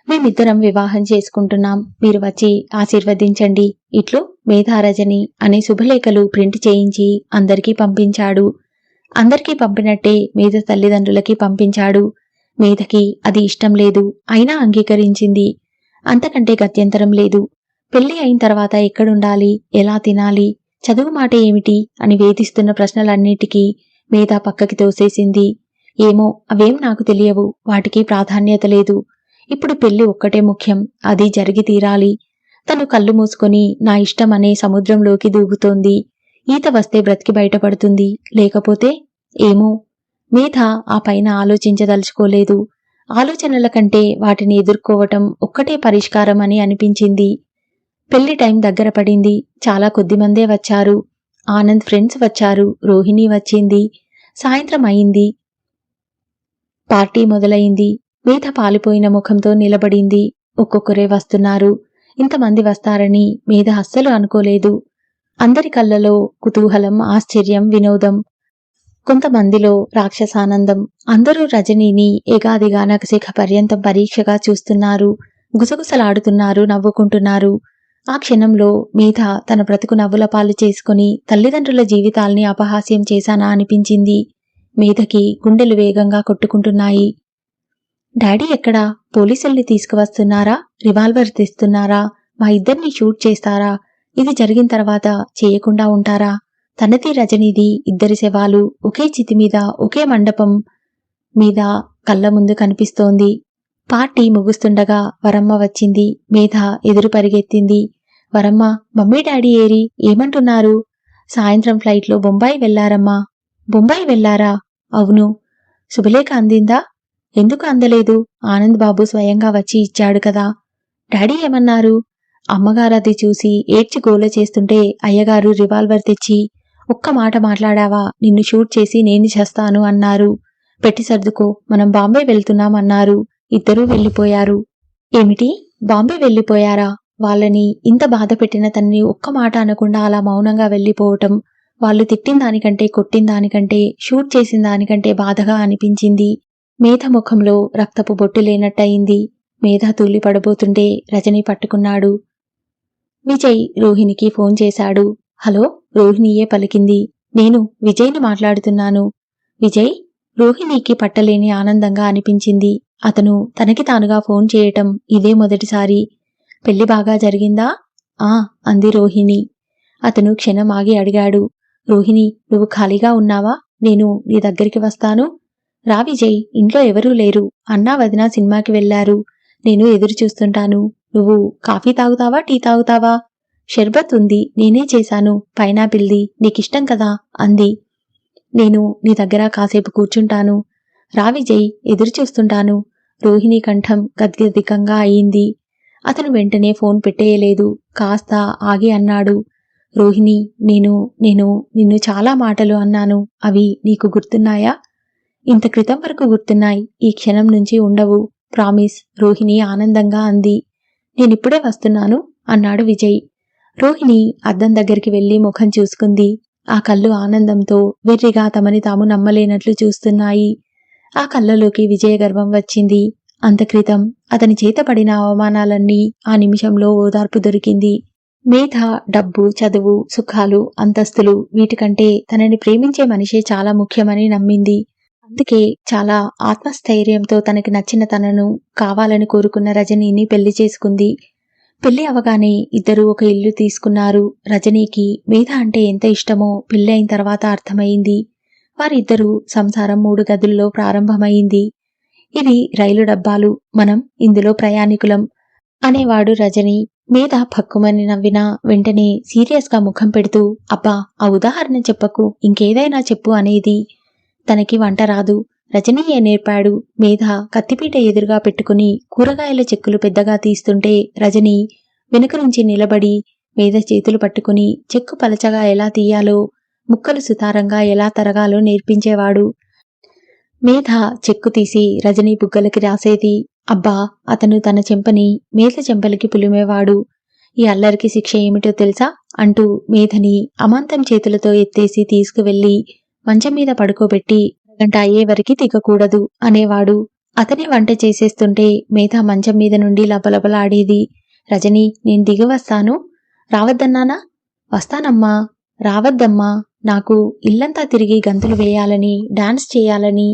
మేమిద్దరం వివాహం చేసుకుంటున్నాం, మీరు వచ్చి ఆశీర్వదించండి. ఇట్లు మేధా రజని అనే శుభలేఖలు ప్రింట్ చేయించి అందరికీ పంపించాడు. అందరికీ పంపినట్టే మేధ తల్లిదండ్రులకి పంపించాడు. మేధకి అది ఇష్టం లేదు, అయినా అంగీకరించింది. అంతకంటే గత్యంతరం లేదు. పెళ్లి అయిన తర్వాత ఎక్కడుండాలి, ఎలా తినాలి, చదువు మాట ఏమిటి అని వేధిస్తున్న ప్రశ్నలన్నిటికీ మేధ పక్కకి తోసేసింది. ఏమో, అవేం నాకు తెలియవు, వాటికి ప్రాధాన్యత లేదు. ఇప్పుడు పెళ్లి ఒక్కటే ముఖ్యం, అది జరిగి తీరాలి. తను కళ్ళు మూసుకొని నా ఇష్టం అనే సముద్రంలోకి దూకుతోంది. ఈత వస్తే బ్రతికి బయటపడుతుంది, లేకపోతే ఏమో. మేధ ఆ పైన ఆలోచించదలుచుకోలేదు. ఆలోచనల కంటే వాటిని ఎదుర్కోవటం ఒక్కటే పరిష్కారం అని అనిపించింది. పెళ్లి టైం దగ్గర పడింది. చాలా కొద్దిమందే వచ్చారు. ఆనంద్ ఫ్రెండ్స్ వచ్చారు, రోహిణి వచ్చింది. సాయంత్రం అయింది. పార్టీ మొదలైంది. మేధ పాలిపోయిన ముఖంతో నిలబడింది. ఒక్కొక్కరే వస్తున్నారు. ఇంతమంది వస్తారని మేధ అస్సలు అనుకోలేదు. అందరి కళ్ళలో కుతూహలం, ఆశ్చర్యం, వినోదం. కొంతమందిలో రాక్షసానందం. అందరూ రజనీని ఏగాదిగా నగశిఖ పర్యంతం పరీక్షగా చూస్తున్నారు. గుసగుసలాడుతున్నారు, నవ్వుకుంటున్నారు. ఆ క్షణంలో మేధ తన బ్రతుకు నవ్వుల పాలు చేసుకుని తల్లిదండ్రుల జీవితాల్ని అపహాస్యం చేశానా అనిపించింది. మేధకి గుండెలు వేగంగా కొట్టుకుంటున్నాయి. డాడీ ఎక్కడా? పోలీసుల్ని తీసుకువస్తున్నారా? రివాల్వర్ తెస్తున్నారా? మా ఇద్దరిని షూట్ చేస్తారా? ఇది జరిగిన తర్వాత చేయకుండా ఉంటారా? తనది రజనీది ఇద్దరి శవాలు ఒకే చితి మీద, ఒకే మండపం మీద కళ్ళ ముందు కనిపిస్తోంది. పార్టీ ముగుస్తుండగా వరమ్మ వచ్చింది. మేధ ఎదురు పరిగెత్తింది. వరమ్మ, మమ్మీ డాడీ ఏరి? ఏమంటున్నారు? సాయంత్రం ఫ్లైట్లో బొంబాయి వెళ్లారమ్మా. బొంబాయి వెళ్లారా? అవును. శుభలేఖ అందిందా? ఎందుకు అందలేదు? ఆనంద్ బాబు స్వయంగా వచ్చి ఇచ్చాడు కదా. డాడీ ఏమన్నారు? అమ్మగారు అది చూసి ఏడ్చి గోల చేస్తుంటే అయ్యగారు రివాల్వర్ తెచ్చి, ఒక్క మాట మాట్లాడావా నిన్ను షూట్ చేసి నేను చేస్తాను అన్నారు. పెట్టి సర్దుకో, మనం బాంబే వెళ్తున్నాం అన్నారు. ఇద్దరూ వెళ్ళిపోయారు. ఏమిటి, బాంబే వెళ్ళిపోయారా? వాళ్ళని ఇంత బాధ పెట్టిన తనని ఒక్క మాట అనకుండా అలా మౌనంగా వెళ్ళిపోవటం వాళ్ళు తిట్టిన దానికంటే కొట్టిన దానికంటే షూట్ చేసిన దానికంటే బాధగా అనిపించింది. మేధ ముఖంలో రక్తపు బొట్టు లేనట్టయింది. మేధ తూలి పడబోతుంటే రజని పట్టుకున్నాడు. విజయ్ రోహిణికి ఫోన్ చేశాడు. హలో, రోహిణియే పలికింది. నేను విజయ్ని మాట్లాడుతున్నాను. విజయ్? రోహిణికి పట్టలేని ఆనందంగా అనిపించింది. అతను తనకి తానుగా ఫోన్ చేయటం ఇదే మొదటిసారి. పెళ్లి బాగా జరిగిందా? ఆ అంది రోహిణి. అతను క్షణం ఆగి అడిగాడు. రోహిణి, నువ్వు ఖాళీగా ఉన్నావా? నేను నీ దగ్గరికి వస్తాను. రా విజయ్, ఇంట్లో ఎవరూ లేరు. అన్నా వదినా సినిమాకి వెళ్లారు. నేను ఎదురు చూస్తుంటాను. నువ్వు కాఫీ తాగుతావా, టీ తాగుతావా? షర్బత్ ఉంది, నేనే చేశాను, పైనాపిల్ది, నీకిష్టం కదా అంది. నేను నీ దగ్గర కాసేపు కూర్చుంటాను. రా విజయ్, ఎదురు చూస్తుంటాను. రోహిణి కంఠం గద్గదికంగా అయింది. అతను వెంటనే ఫోన్ పెట్టేయలేదు. కాస్త ఆగి అన్నాడు. రోహిణి, నేను నేను నిన్ను చాలా మాటలు అన్నాను. అవి నీకు గుర్తున్నాయా? ఇంత క్రితం వరకు గుర్తున్నాయి, ఈ క్షణం నుంచి ఉండవు. ప్రామిస్, రోహిణి ఆనందంగా అంది. నేనిప్పుడే వస్తున్నాను అన్నాడు విజయ్. రోహిణి అద్దం దగ్గరికి వెళ్లి ముఖం చూసుకుంది. ఆ కళ్ళు ఆనందంతో వెర్రిగా తమని తాము నమ్మలేనట్లు చూస్తున్నాయి. ఆ కళ్ళలోకి విజయ గర్వం వచ్చింది. అంతక్రితం అతని చేత పడిన అవమానాలన్నీ ఆ నిమిషంలో ఓదార్పు దొరికింది. మేధ, డబ్బు, చదువు, సుఖాలు, అంతస్తులు, వీటికంటే తనని ప్రేమించే మనిషే చాలా ముఖ్యమని నమ్మింది. అందుకే చాలా ఆత్మస్థైర్యంతో తనకి నచ్చిన తనను కావాలని కోరుకున్న రజనీని పెళ్లి చేసుకుంది. పెళ్లి అవగానే ఇద్దరూ ఒక ఇల్లు తీసుకున్నారు. రజనీకి మేధ అంటే ఎంత ఇష్టమో పెళ్లి అయిన తర్వాత అర్థమైంది. వారిద్దరూ సంసారం 3 గదుల్లో ప్రారంభమైంది. ఇవి రైలు డబ్బాలు, మనం ఇందులో ప్రయాణికులం అనేవాడు రజని. మేధ భక్కుమని నవ్వినా వెంటనే సీరియస్ గా ముఖం పెడుతూ, అబ్బా ఆ ఉదాహరణ చెప్పకు, ఇంకేదైనా చెప్పు అనేది. తనకి వంట రాదు, రజనీయే నేర్పాడు. మేధ కత్తిపీట ఎదురుగా పెట్టుకుని కూరగాయల చెక్కులు పెద్దగా తీస్తుంటే రజని వెనుక నుంచి నిలబడి మేధ చేతులు పట్టుకుని చెక్కు పలచగా ఎలా తీయాలో, ముక్కలు సుతారంగా ఎలా తరగాలో నేర్పించేవాడు. మేధ చెక్కు తీసి రజనీ బుగ్గలకి రాసేది. అబ్బా, అతను తన చెంపని మేధ చెంపలకి పులిమేవాడు. ఈ అల్లరికి శిక్ష ఏమిటో తెలుసా అంటూ మేధని అమాంతం చేతులతో ఎత్తేసి తీసుకువెళ్లి మంచం మీద పడుకోబెట్టి గంట అయ్యేవరికి దిగకూడదు అనేవాడు. అతనే వంట చేసేస్తుంటే మేధ మంచం మీద నుండి లబలబలాడేది. రజనీ, నేను దిగి వస్తాను. రావద్దన్నానా? వస్తానమ్మా. రావద్దమ్మా. నాకు ఇల్లంతా తిరిగి గంతులు వేయాలని, డాన్స్ చేయాలని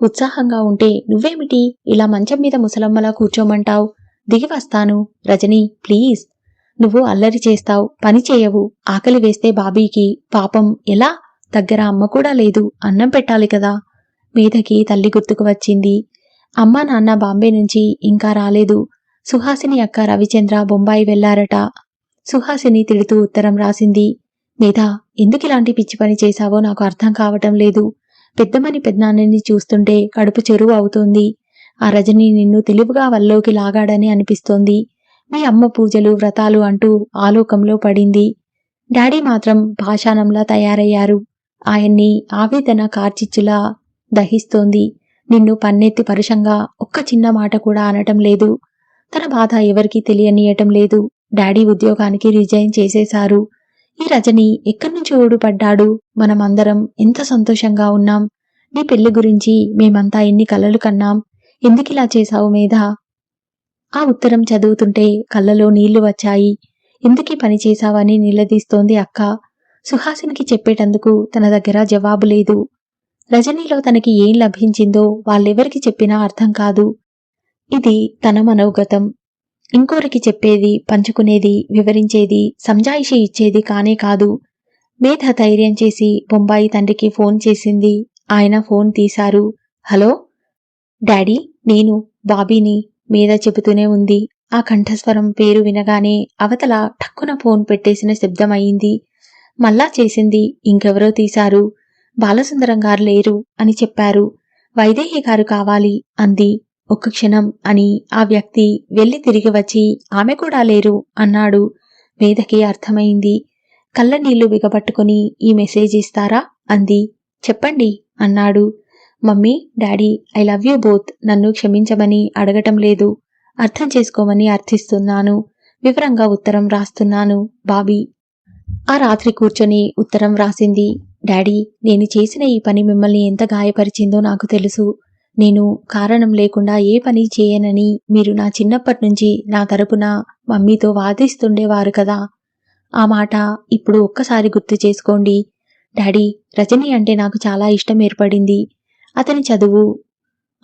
ఉత్సాహంగా ఉంటే నువ్వేమిటి ఇలా మంచం మీద ముసలమ్మలా కూర్చోమంటావు? దిగి వస్తాను. రజనీ, ప్లీజ్. నువ్వు అల్లరి చేస్తావు, పని చేయవు. ఆకలి వేస్తే బాబీకి పాపం ఎలా? దగ్గర అమ్మ కూడా లేదు, అన్నం పెట్టాలి కదా. మేధకి తల్లి గుర్తుకు వచ్చింది. అమ్మా నాన్న బాంబే నుంచి ఇంకా రాలేదు. సుహాసిని అక్క రవిచంద్ర బొంబాయి వెళ్లారట. సుహాసిని తిడుతూ ఉత్తరం రాసింది. మేధ, ఎందుకిలాంటి పిచ్చి పని చేశావో నాకు అర్థం కావటం లేదు. పెద్దమని పెద్దనాన్నని చూస్తుంటే కడుపు చెరువు అవుతోంది. ఆ రజని నిన్ను తెలివిగా వల్లోకి లాగాడని అనిపిస్తోంది. మీ అమ్మ పూజలు, వ్రతాలు అంటూ ఆలోకంలో పడింది. డాడీ మాత్రం పాషాణంలా తయారయ్యారు. ఆయన్ని ఆవేదన కార్చిచ్చులా దహిస్తోంది. నిన్ను పన్నెత్తి పరుషంగా ఒక్క చిన్న మాట కూడా అనటం లేదు. తన బాధ ఎవరికీ తెలియనీయటం లేదు. డాడీ ఉద్యోగానికి రిజైన్ చేసేశారు. ఈ రజని ఎక్కడ్నుంచి ఊడిపడ్డాడు? మనమందరం ఎంత సంతోషంగా ఉన్నాం. నీ పెళ్లి గురించి మేమంతా ఎన్ని కలలు కన్నాం. ఎందుకిలా చేశావు మేధ? ఆ ఉత్తరం చదువుతుంటే కళ్ళలో నీళ్లు వచ్చాయి. ఎందుకీ పని చేశావని నిలదీస్తోంది అక్క. సుహాసినికి చెప్పేటందుకు తన దగ్గర జవాబు లేదు. రజనీలో తనకి ఏం లభించిందో వాళ్ళెవరికి చెప్పినా అర్థం కాదు. ఇది తన మనోగతం. ఇంకోరికి చెప్పేది, పంచుకునేది, వివరించేది, సంజాయిషి ఇచ్చేది కానే కాదు. మేధ ధైర్యం చేసి బొంబాయి తండ్రికి ఫోన్ చేసింది. ఆయన ఫోన్ తీశారు. హలో డాడీ, నేను బాబీని. మేధ చెబుతూనే ఉంది. ఆ కంఠస్వరం పేరు వినగానే అవతల ఠక్కున ఫోన్ పెట్టేసిన శబ్దం అయింది. మళ్ళా చేసింది. ఇంకెవరో తీశారు. బాలసుందరం గారు లేరు అని చెప్పారు. వైదేహి గారు కావాలి అంది. ఒక్క క్షణం అని ఆ వ్యక్తి వెళ్లి తిరిగి వచ్చి ఆమె కూడా లేరు అన్నాడు. మేధకి అర్థమైంది. కళ్ళ నీళ్లు బిగపట్టుకుని ఈ మెసేజ్ ఇస్తారా అంది. చెప్పండి అన్నాడు. Mummy, daddy, I love you both. నన్ను క్షమించమని అడగటం లేదు, అర్థం చేసుకోమని అర్థిస్తున్నాను. వివరంగా ఉత్తరం రాస్తున్నాను. బాబీ. ఆ రాత్రి కూర్చొని ఉత్తరం వ్రాసింది. డాడీ, నేను చేసిన ఈ పని మిమ్మల్ని ఎంత గాయపరిచిందో నాకు తెలుసు. నేను కారణం లేకుండా ఏ పని చేయనని మీరు నా చిన్నప్పటినుంచి నా తరపున మమ్మీతో వాదిస్తుండేవారు కదా. ఆ మాట ఇప్పుడు ఒక్కసారి గుర్తు చేసుకోండి. డాడీ, రజని అంటే నాకు చాలా ఇష్టం ఏర్పడింది. అతని చదువు,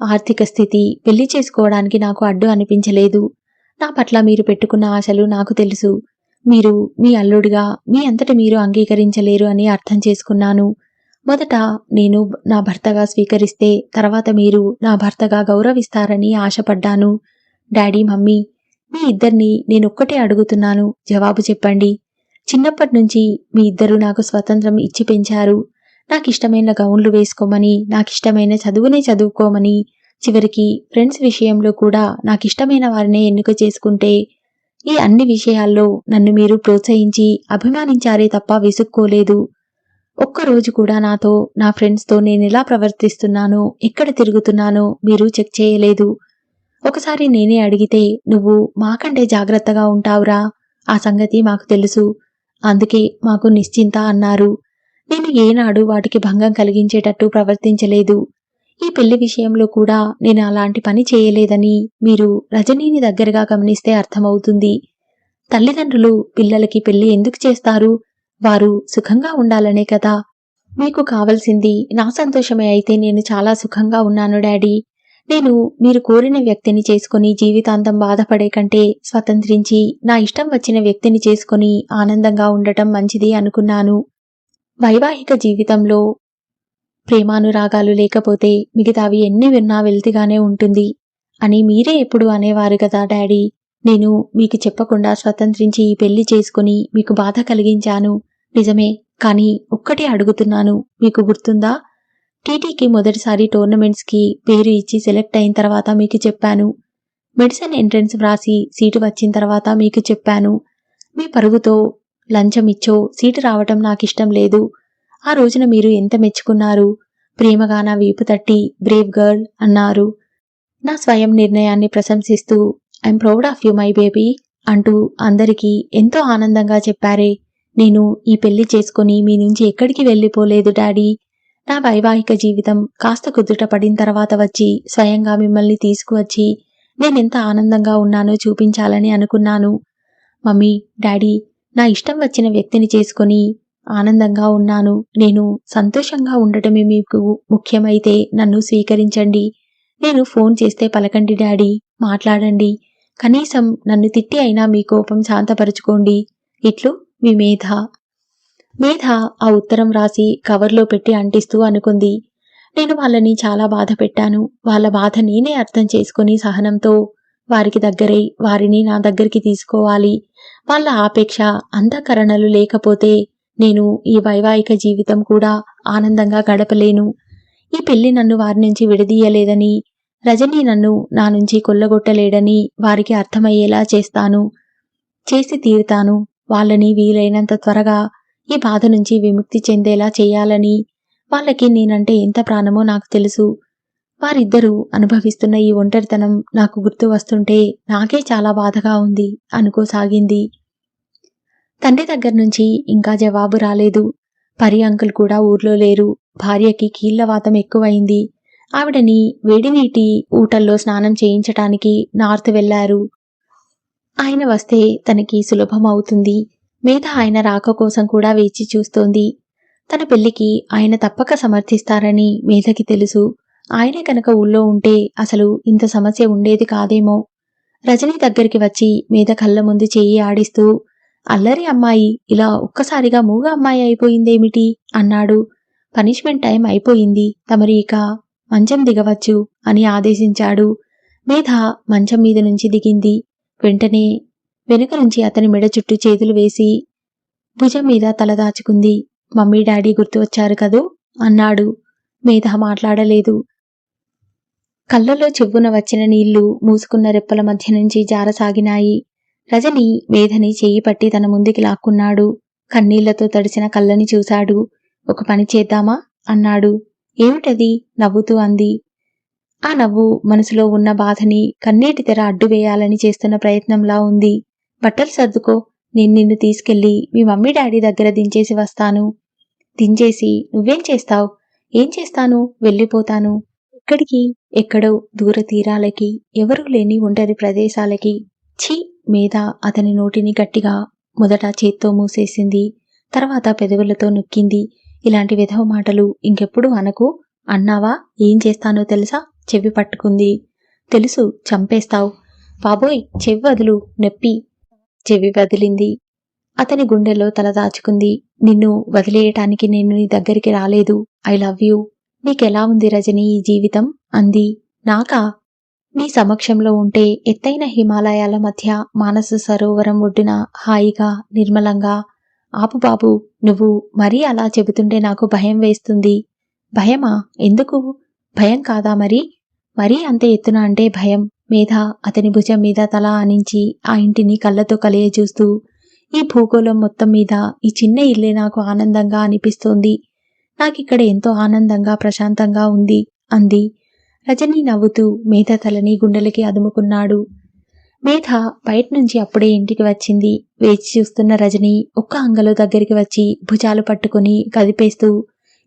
ఆర్థిక స్థితి పెళ్లి చేసుకోవడానికి నాకు అడ్డు అనిపించలేదు. నా పట్ల మీరు పెట్టుకున్న ఆశలు నాకు తెలుసు. మీరు మీ అల్లుడిగా మీ అంతట మీరు అంగీకరించలేరు అని అర్థం చేసుకున్నాను. మొదట నేను నా భర్తగా స్వీకరిస్తే తర్వాత మీరు నా భర్తగా గౌరవిస్తారని ఆశపడ్డాను. డాడీ, మమ్మీ, మీ ఇద్దరిని నేనొక్కటే అడుగుతున్నాను, జవాబు చెప్పండి. చిన్నప్పటినుంచి మీ ఇద్దరూ నాకు స్వతంత్రం ఇచ్చి పెంచారు. నాకిష్టమైన గౌన్లు వేసుకోమని, నాకిష్టమైన చదువునే చదువుకోమని, చివరికి ఫ్రెండ్స్ విషయంలో కూడా నాకిష్టమైన వారినే ఎన్నిక చేసుకుంటే ఈ అన్ని విషయాల్లో నన్ను మీరు ప్రోత్సహించి అభిమానించారే తప్ప విసుక్కోలేదు. ఒక్కరోజు కూడా నాతో, నా ఫ్రెండ్స్తో నేనెలా ప్రవర్తిస్తున్నానో, ఎక్కడ తిరుగుతున్నానో మీరు చెక్ చేయలేదు. ఒకసారి నేనే అడిగితే నువ్వు మాకంటే జాగ్రత్తగా ఉంటావురా, ఆ సంగతి మాకు తెలుసు, అందుకే మాకు నిశ్చింత అన్నారు. నేను ఏనాడు వాటికి భంగం కలిగించేటట్టు ప్రవర్తించలేదు. ఈ పెళ్లి విషయంలో కూడా నేను అలాంటి పని చేయలేదని మీరు రజనీని దగ్గరగా గమనిస్తే అర్థమవుతుంది. తల్లిదండ్రులు పిల్లలకి పెళ్లి ఎందుకు చేస్తారు? వారు సుఖంగా ఉండాలనే కదా. మీకు కావలసింది నా సంతోషమే అయితే నేను చాలా సుఖంగా ఉన్నాను డాడీ. నేను మీరు కోరిన వ్యక్తిని చేసుకుని జీవితాంతం బాధపడే కంటే స్వతంత్రించి నా ఇష్టం వచ్చిన వ్యక్తిని చేసుకుని ఆనందంగా ఉండటం మంచిది అనుకున్నాను. వైవాహిక జీవితంలో ప్రేమానురాగాలు లేకపోతే మిగతావి ఎన్ని విన్నా వెల్తిగానే ఉంటుంది అని మీరే ఎప్పుడు అనేవారు కదా డాడీ. నేను మీకు చెప్పకుండా స్వతంత్రించి ఈ పెళ్లి చేసుకుని మీకు బాధ కలిగించాను, నిజమే. కానీ ఒక్కటే అడుగుతున్నాను, మీకు గుర్తుందా? టీటీకి మొదటిసారి టోర్నమెంట్స్కి పేరు ఇచ్చి సెలెక్ట్ అయిన తర్వాత మీకు చెప్పాను. మెడిసిన్ ఎంట్రన్స్ వ్రాసి సీటు వచ్చిన తర్వాత మీకు చెప్పాను. మీ పరుగుతో లంచం ఇచ్చో సీటు రావటం నాకిష్టం లేదు. ఆ రోజున మీరు ఎంత మెచ్చుకున్నారు. ప్రేమగా నా వీపు తట్టి బ్రేవ్ గర్ల్ అన్నారు. నా స్వయం నిర్ణయాన్ని ప్రశంసిస్తూ I'm proud of you my baby అంటూ అందరికీ ఎంతో ఆనందంగా చెప్పారే. నేను ఈ పెళ్లి చేసుకుని మీ నుంచి ఎక్కడికి వెళ్ళిపోలేదు డాడీ. నా వైవాహిక జీవితం కాస్త కుదుట పడిన తర్వాత వచ్చి స్వయంగా మిమ్మల్ని తీసుకువచ్చి నేనెంత ఆనందంగా ఉన్నానో చూపించాలని అనుకున్నాను. మమ్మీ, డాడీ, నా ఇష్టం వచ్చిన వ్యక్తిని చేసుకుని ఆనందంగా ఉన్నాను. నేను సంతోషంగా ఉండటమే మీకు ముఖ్యమైతే నన్ను స్వీకరించండి. నేను ఫోన్ చేస్తే పలకండి డాడీ, మాట్లాడండి. కనీసం నన్ను తిట్టి అయినా మీ కోపం శాంతపరుచుకోండి. ఇట్లు మీ మేధ. మేధ ఆ ఉత్తరం రాసి కవర్లో పెట్టి అంటిస్తూ అనుకుంది. నేను వాళ్ళని చాలా బాధ పెట్టాను. వాళ్ళ బాధ నేనే అర్థం చేసుకుని సహనంతో వారికి దగ్గరై వారిని నా దగ్గరికి తీసుకోవాలి. వాళ్ళ ఆపేక్ష, అంతఃకరణలు లేకపోతే నేను ఈ వైవాహిక జీవితం కూడా ఆనందంగా గడపలేను. ఈ పెళ్లి నన్ను వారి నుంచి విడదీయలేదని, రజనీ నన్ను నా నుంచి కొల్లగొట్టలేడని వారికి అర్థమయ్యేలా చేస్తాను, చేసి తీరుతాను. వాళ్ళని వీలైనంత త్వరగా ఈ బాధ నుంచి విముక్తి చెందేలా చేయాలని. వాళ్ళకి నేనంటే ఎంత ప్రాణమో నాకు తెలుసు. వారిద్దరూ అనుభవిస్తున్న ఈ ఒంటరితనం నాకు గుర్తు వస్తుంటే నాకే చాలా బాధగా ఉంది అనుకోసాగింది. తండ్రి దగ్గర నుంచి ఇంకా జవాబు రాలేదు. పరి అంకుల్ కూడా ఊర్లో లేరు. భార్యకి కీళ్లవాతం ఎక్కువైంది. ఆవిడని వేడినీటి ఊటల్లో స్నానం చేయించటానికి నార్త్ వెళ్లారు. ఆయన వస్తే తనకి సులభం అవుతుంది. మేధ ఆయన రాక కోసం కూడా వేచి చూస్తోంది. తన పెళ్లికి ఆయన తప్పక సమర్థిస్తారని మేధకి తెలుసు. ఆయనే కనుక ఊళ్ళో ఉంటే అసలు ఇంత సమస్య ఉండేది కాదేమో. రజనీ దగ్గరికి వచ్చి మేధ కళ్ళ ముందు చెయ్యి ఆడిస్తూ, అల్లరి అమ్మాయి ఇలా ఒక్కసారిగా మూగ అమ్మాయి అయిపోయిందేమిటి అన్నాడు. పనిష్మెంట్ టైం అయిపోయింది, తమరి ఇక మంచం దిగవచ్చు అని ఆదేశించాడు. మేధ మంచం మీద నుంచి దిగింది. వెంటనే వెనుక నుంచి అతని మెడ చుట్టూ చేతులు వేసి భుజం మీద తల దాచుకుంది. మమ్మీ డాడీ గుర్తు వచ్చారు కదూ అన్నాడు. మేధ మాట్లాడలేదు. కళ్ళలో చెవ్వున వచ్చిన నీళ్లు మూసుకున్న రెప్పల మధ్య నుంచి జారసాగినాయి. రజని మేధని చెయ్యి పట్టి తన ముందుకి లాక్కున్నాడు. కన్నీళ్లతో తడిసిన కళ్ళని చూశాడు. ఒక పని చేద్దామా అన్నాడు. ఏమిటది? నవ్వుతూ అంది. ఆ నవ్వు మనసులో ఉన్న బాధని కన్నీటి తెర అడ్డువేయాలని చేస్తున్న ప్రయత్నంలా ఉంది. బట్టలు సర్దుకో, నేను నిన్ను తీసుకెళ్లి మీ మమ్మీ డాడీ దగ్గర దించేసి వస్తాను. దించేసి నువ్వేం చేస్తావ్? ఏం చేస్తాను? వెళ్ళిపోతాను. ఎక్కడికి? ఎక్కడో దూర తీరాలకి, ఎవరూ లేని ఒంటరి ప్రదేశాలకి. ఛీ! మీద అతని నోటిని గట్టిగా మొదట చేత్తో మూసేసింది. తర్వాత పెదవులతో నొక్కింది. ఇలాంటి వెధవ మాటలు ఇంకెప్పుడు అనకు. అన్నావా ఏం చేస్తానో తెలుసా? చెవి పట్టుకుంది. తెలుసు, చంపేస్తావ్. బాబోయ్, చెవి వదులు, నొప్పి. చెవి వదిలింది. అతని గుండెల్లో తల దాచుకుంది. నిన్ను వదిలేయటానికి నేను నీ దగ్గరికి రాలేదు. I love you. నీకెలా ఉంది రజని ఈ జీవితం? అంది. నాకా? నీ సమక్షంలో ఉంటే ఎత్తైన హిమాలయాల మధ్య మానస సరోవరం ఒడ్డున హాయిగా, నిర్మలంగా. ఆపు బాబు, నువ్వు మరీ అలా చెబుతుంటే నాకు భయం వేస్తుంది. భయమా? ఎందుకు? భయం కాదా మరి? మరీ అంత ఎత్తున అంటే భయం. మేధ అతని భుజం మీద తల ఆనించి ఆ ఇంటిని కళ్ళతో కలియజూస్తూ, ఈ భూగోళం మొత్తం మీద ఈ చిన్న ఇల్లే నాకు ఆనందంగా అనిపిస్తోంది. నాకిక్కడ ఎంతో ఆనందంగా, ప్రశాంతంగా ఉంది అంది. రజని నవ్వుతూ మేధ తలని గుండెలకి అదుముకున్నాడు. మేధ బయట్నుంచి అప్పుడే ఇంటికి వచ్చింది. వేచి చూస్తున్న రజని ఒక్క అంగలో దగ్గరికి వచ్చి భుజాలు పట్టుకుని కదిపేస్తూ,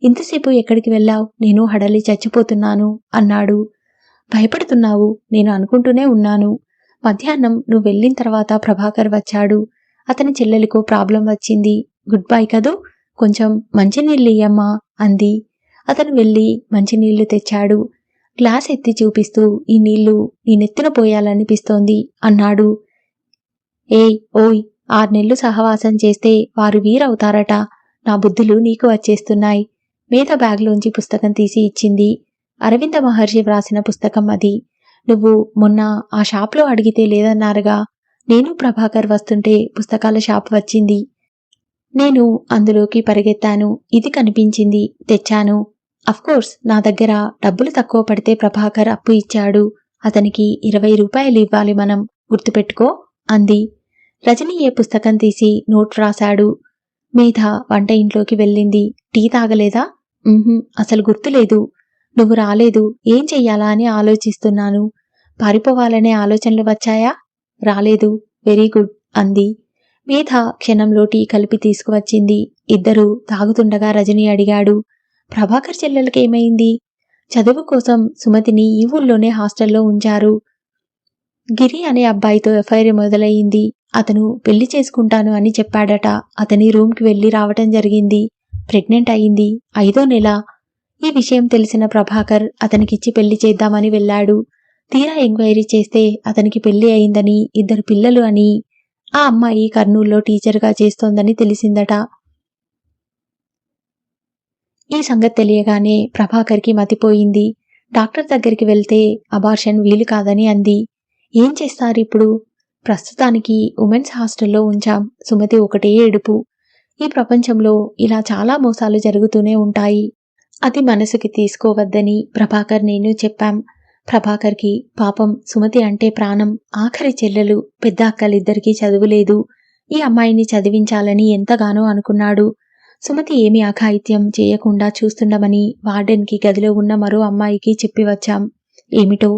ఇంతసేపు ఎక్కడికి వెళ్ళావ్? నేను హడలి చచ్చిపోతున్నాను అన్నాడు. భయపడుతున్నావు? నేను అనుకుంటూనే ఉన్నాను. మధ్యాహ్నం నువ్వు వెళ్ళిన తర్వాత ప్రభాకర్ వచ్చాడు. అతని చెల్లెలికో ప్రాబ్లం వచ్చింది. గుడ్ బై కదూ. కొంచెం మంచినీళ్ళు ఇయ్యమ్మా అంది. అతను వెళ్ళి మంచినీళ్లు తెచ్చాడు. గ్లాస్ ఎత్తి చూపిస్తూ, ఈ నీళ్లు నీ నెత్తిన పోయాలనిపిస్తోంది అన్నాడు. ఏయ్ ఓయ్, 6 నెలలు సహవాసం చేస్తే వారు వీరవుతారట. నా బుద్ధులు నీకు వచ్చేస్తున్నాయి. మేధ బ్యాగ్లోంచి పుస్తకం తీసి ఇచ్చింది. అరవింద మహర్షి వ్రాసిన పుస్తకం అది. నువ్వు మొన్న ఆ షాప్లో అడిగితే లేదన్నారుగా. నేను ప్రభాకర్ వస్తుంటే పుస్తకాల షాప్ వచ్చింది. నేను అందులోకి పరిగెత్తాను. ఇది కనిపించింది, తెచ్చాను. అఫ్కోర్స్ నా దగ్గర డబ్బులు తక్కువ పడితే ప్రభాకర్ అప్పు ఇచ్చాడు. అతనికి 20 రూపాయలు ఇవ్వాలి మనం, గుర్తుపెట్టుకో అంది. రజని ఏ పుస్తకం తీసి నోట్ రాశాడు. మేధ వంట ఇంట్లోకి వెళ్ళింది. టీ తాగలేదా? అసలు గుర్తులేదు. నువ్వు రాలేదు. ఏం చెయ్యాలా అని ఆలోచిస్తున్నాను. పారిపోవాలనే ఆలోచనలు వచ్చాయా? రాలేదు. వెరీ గుడ్ అంది. మేధ క్షణంలో టీ కలిపి తీసుకువచ్చింది. ఇద్దరూ తాగుతుండగా రజని అడిగాడు, ప్రభాకర్ చెల్లెలకేమైంది? చదువు కోసం సుమతిని ఈ ఊళ్ళోనే హాస్టల్లో ఉంచారు. గిరి అనే అబ్బాయితో ఎఫ్ఐఆర్ మొదలయ్యింది. అతను పెళ్లి చేసుకుంటాను అని చెప్పాడట. అతని రూమ్కి వెళ్లి రావటం జరిగింది. ప్రెగ్నెంట్ అయింది. 5వ నెల. ఈ విషయం తెలిసిన ప్రభాకర్ అతనికిచ్చి పెళ్లి చేద్దామని వెళ్ళాడు. తీరా ఎంక్వైరీ చేస్తే అతనికి పెళ్లి అయిందని, 2 పిల్లలు అని, ఆ అమ్మాయి కర్నూల్లో టీచర్గా చేస్తోందని తెలిసిందట. ఈ సంగతి తెలియగానే ప్రభాకర్కి మతిపోయింది. డాక్టర్ దగ్గరికి వెళ్తే అబార్షన్ వీలు కాదని అంది. ఏం చేస్తారిప్పుడు? ప్రస్తుతానికి ఉమెన్స్ హాస్టల్లో ఉంచాం. సుమతి ఒకటే ఏడుపు. ఈ ప్రపంచంలో ఇలా చాలా మోసాలు జరుగుతూనే ఉంటాయి. అది మనసుకి తీసుకోవద్దని ప్రభాకర్ నేను చెప్పాం. ప్రభాకర్కి పాపం సుమతి అంటే ప్రాణం. ఆఖరి చెల్లెలు, పెద్ద అక్కలిద్దరికీ చదువులేదు. ఈ అమ్మాయిని చదివించాలని ఎంతగానో అనుకున్నాడు. సుమతి ఏమీ అఘాయిత్యం చేయకుండా చూస్తుండమని వార్డెన్కి గదిలో ఉన్న మరో అమ్మాయికి చెప్పి వచ్చాం. ఏమిటో,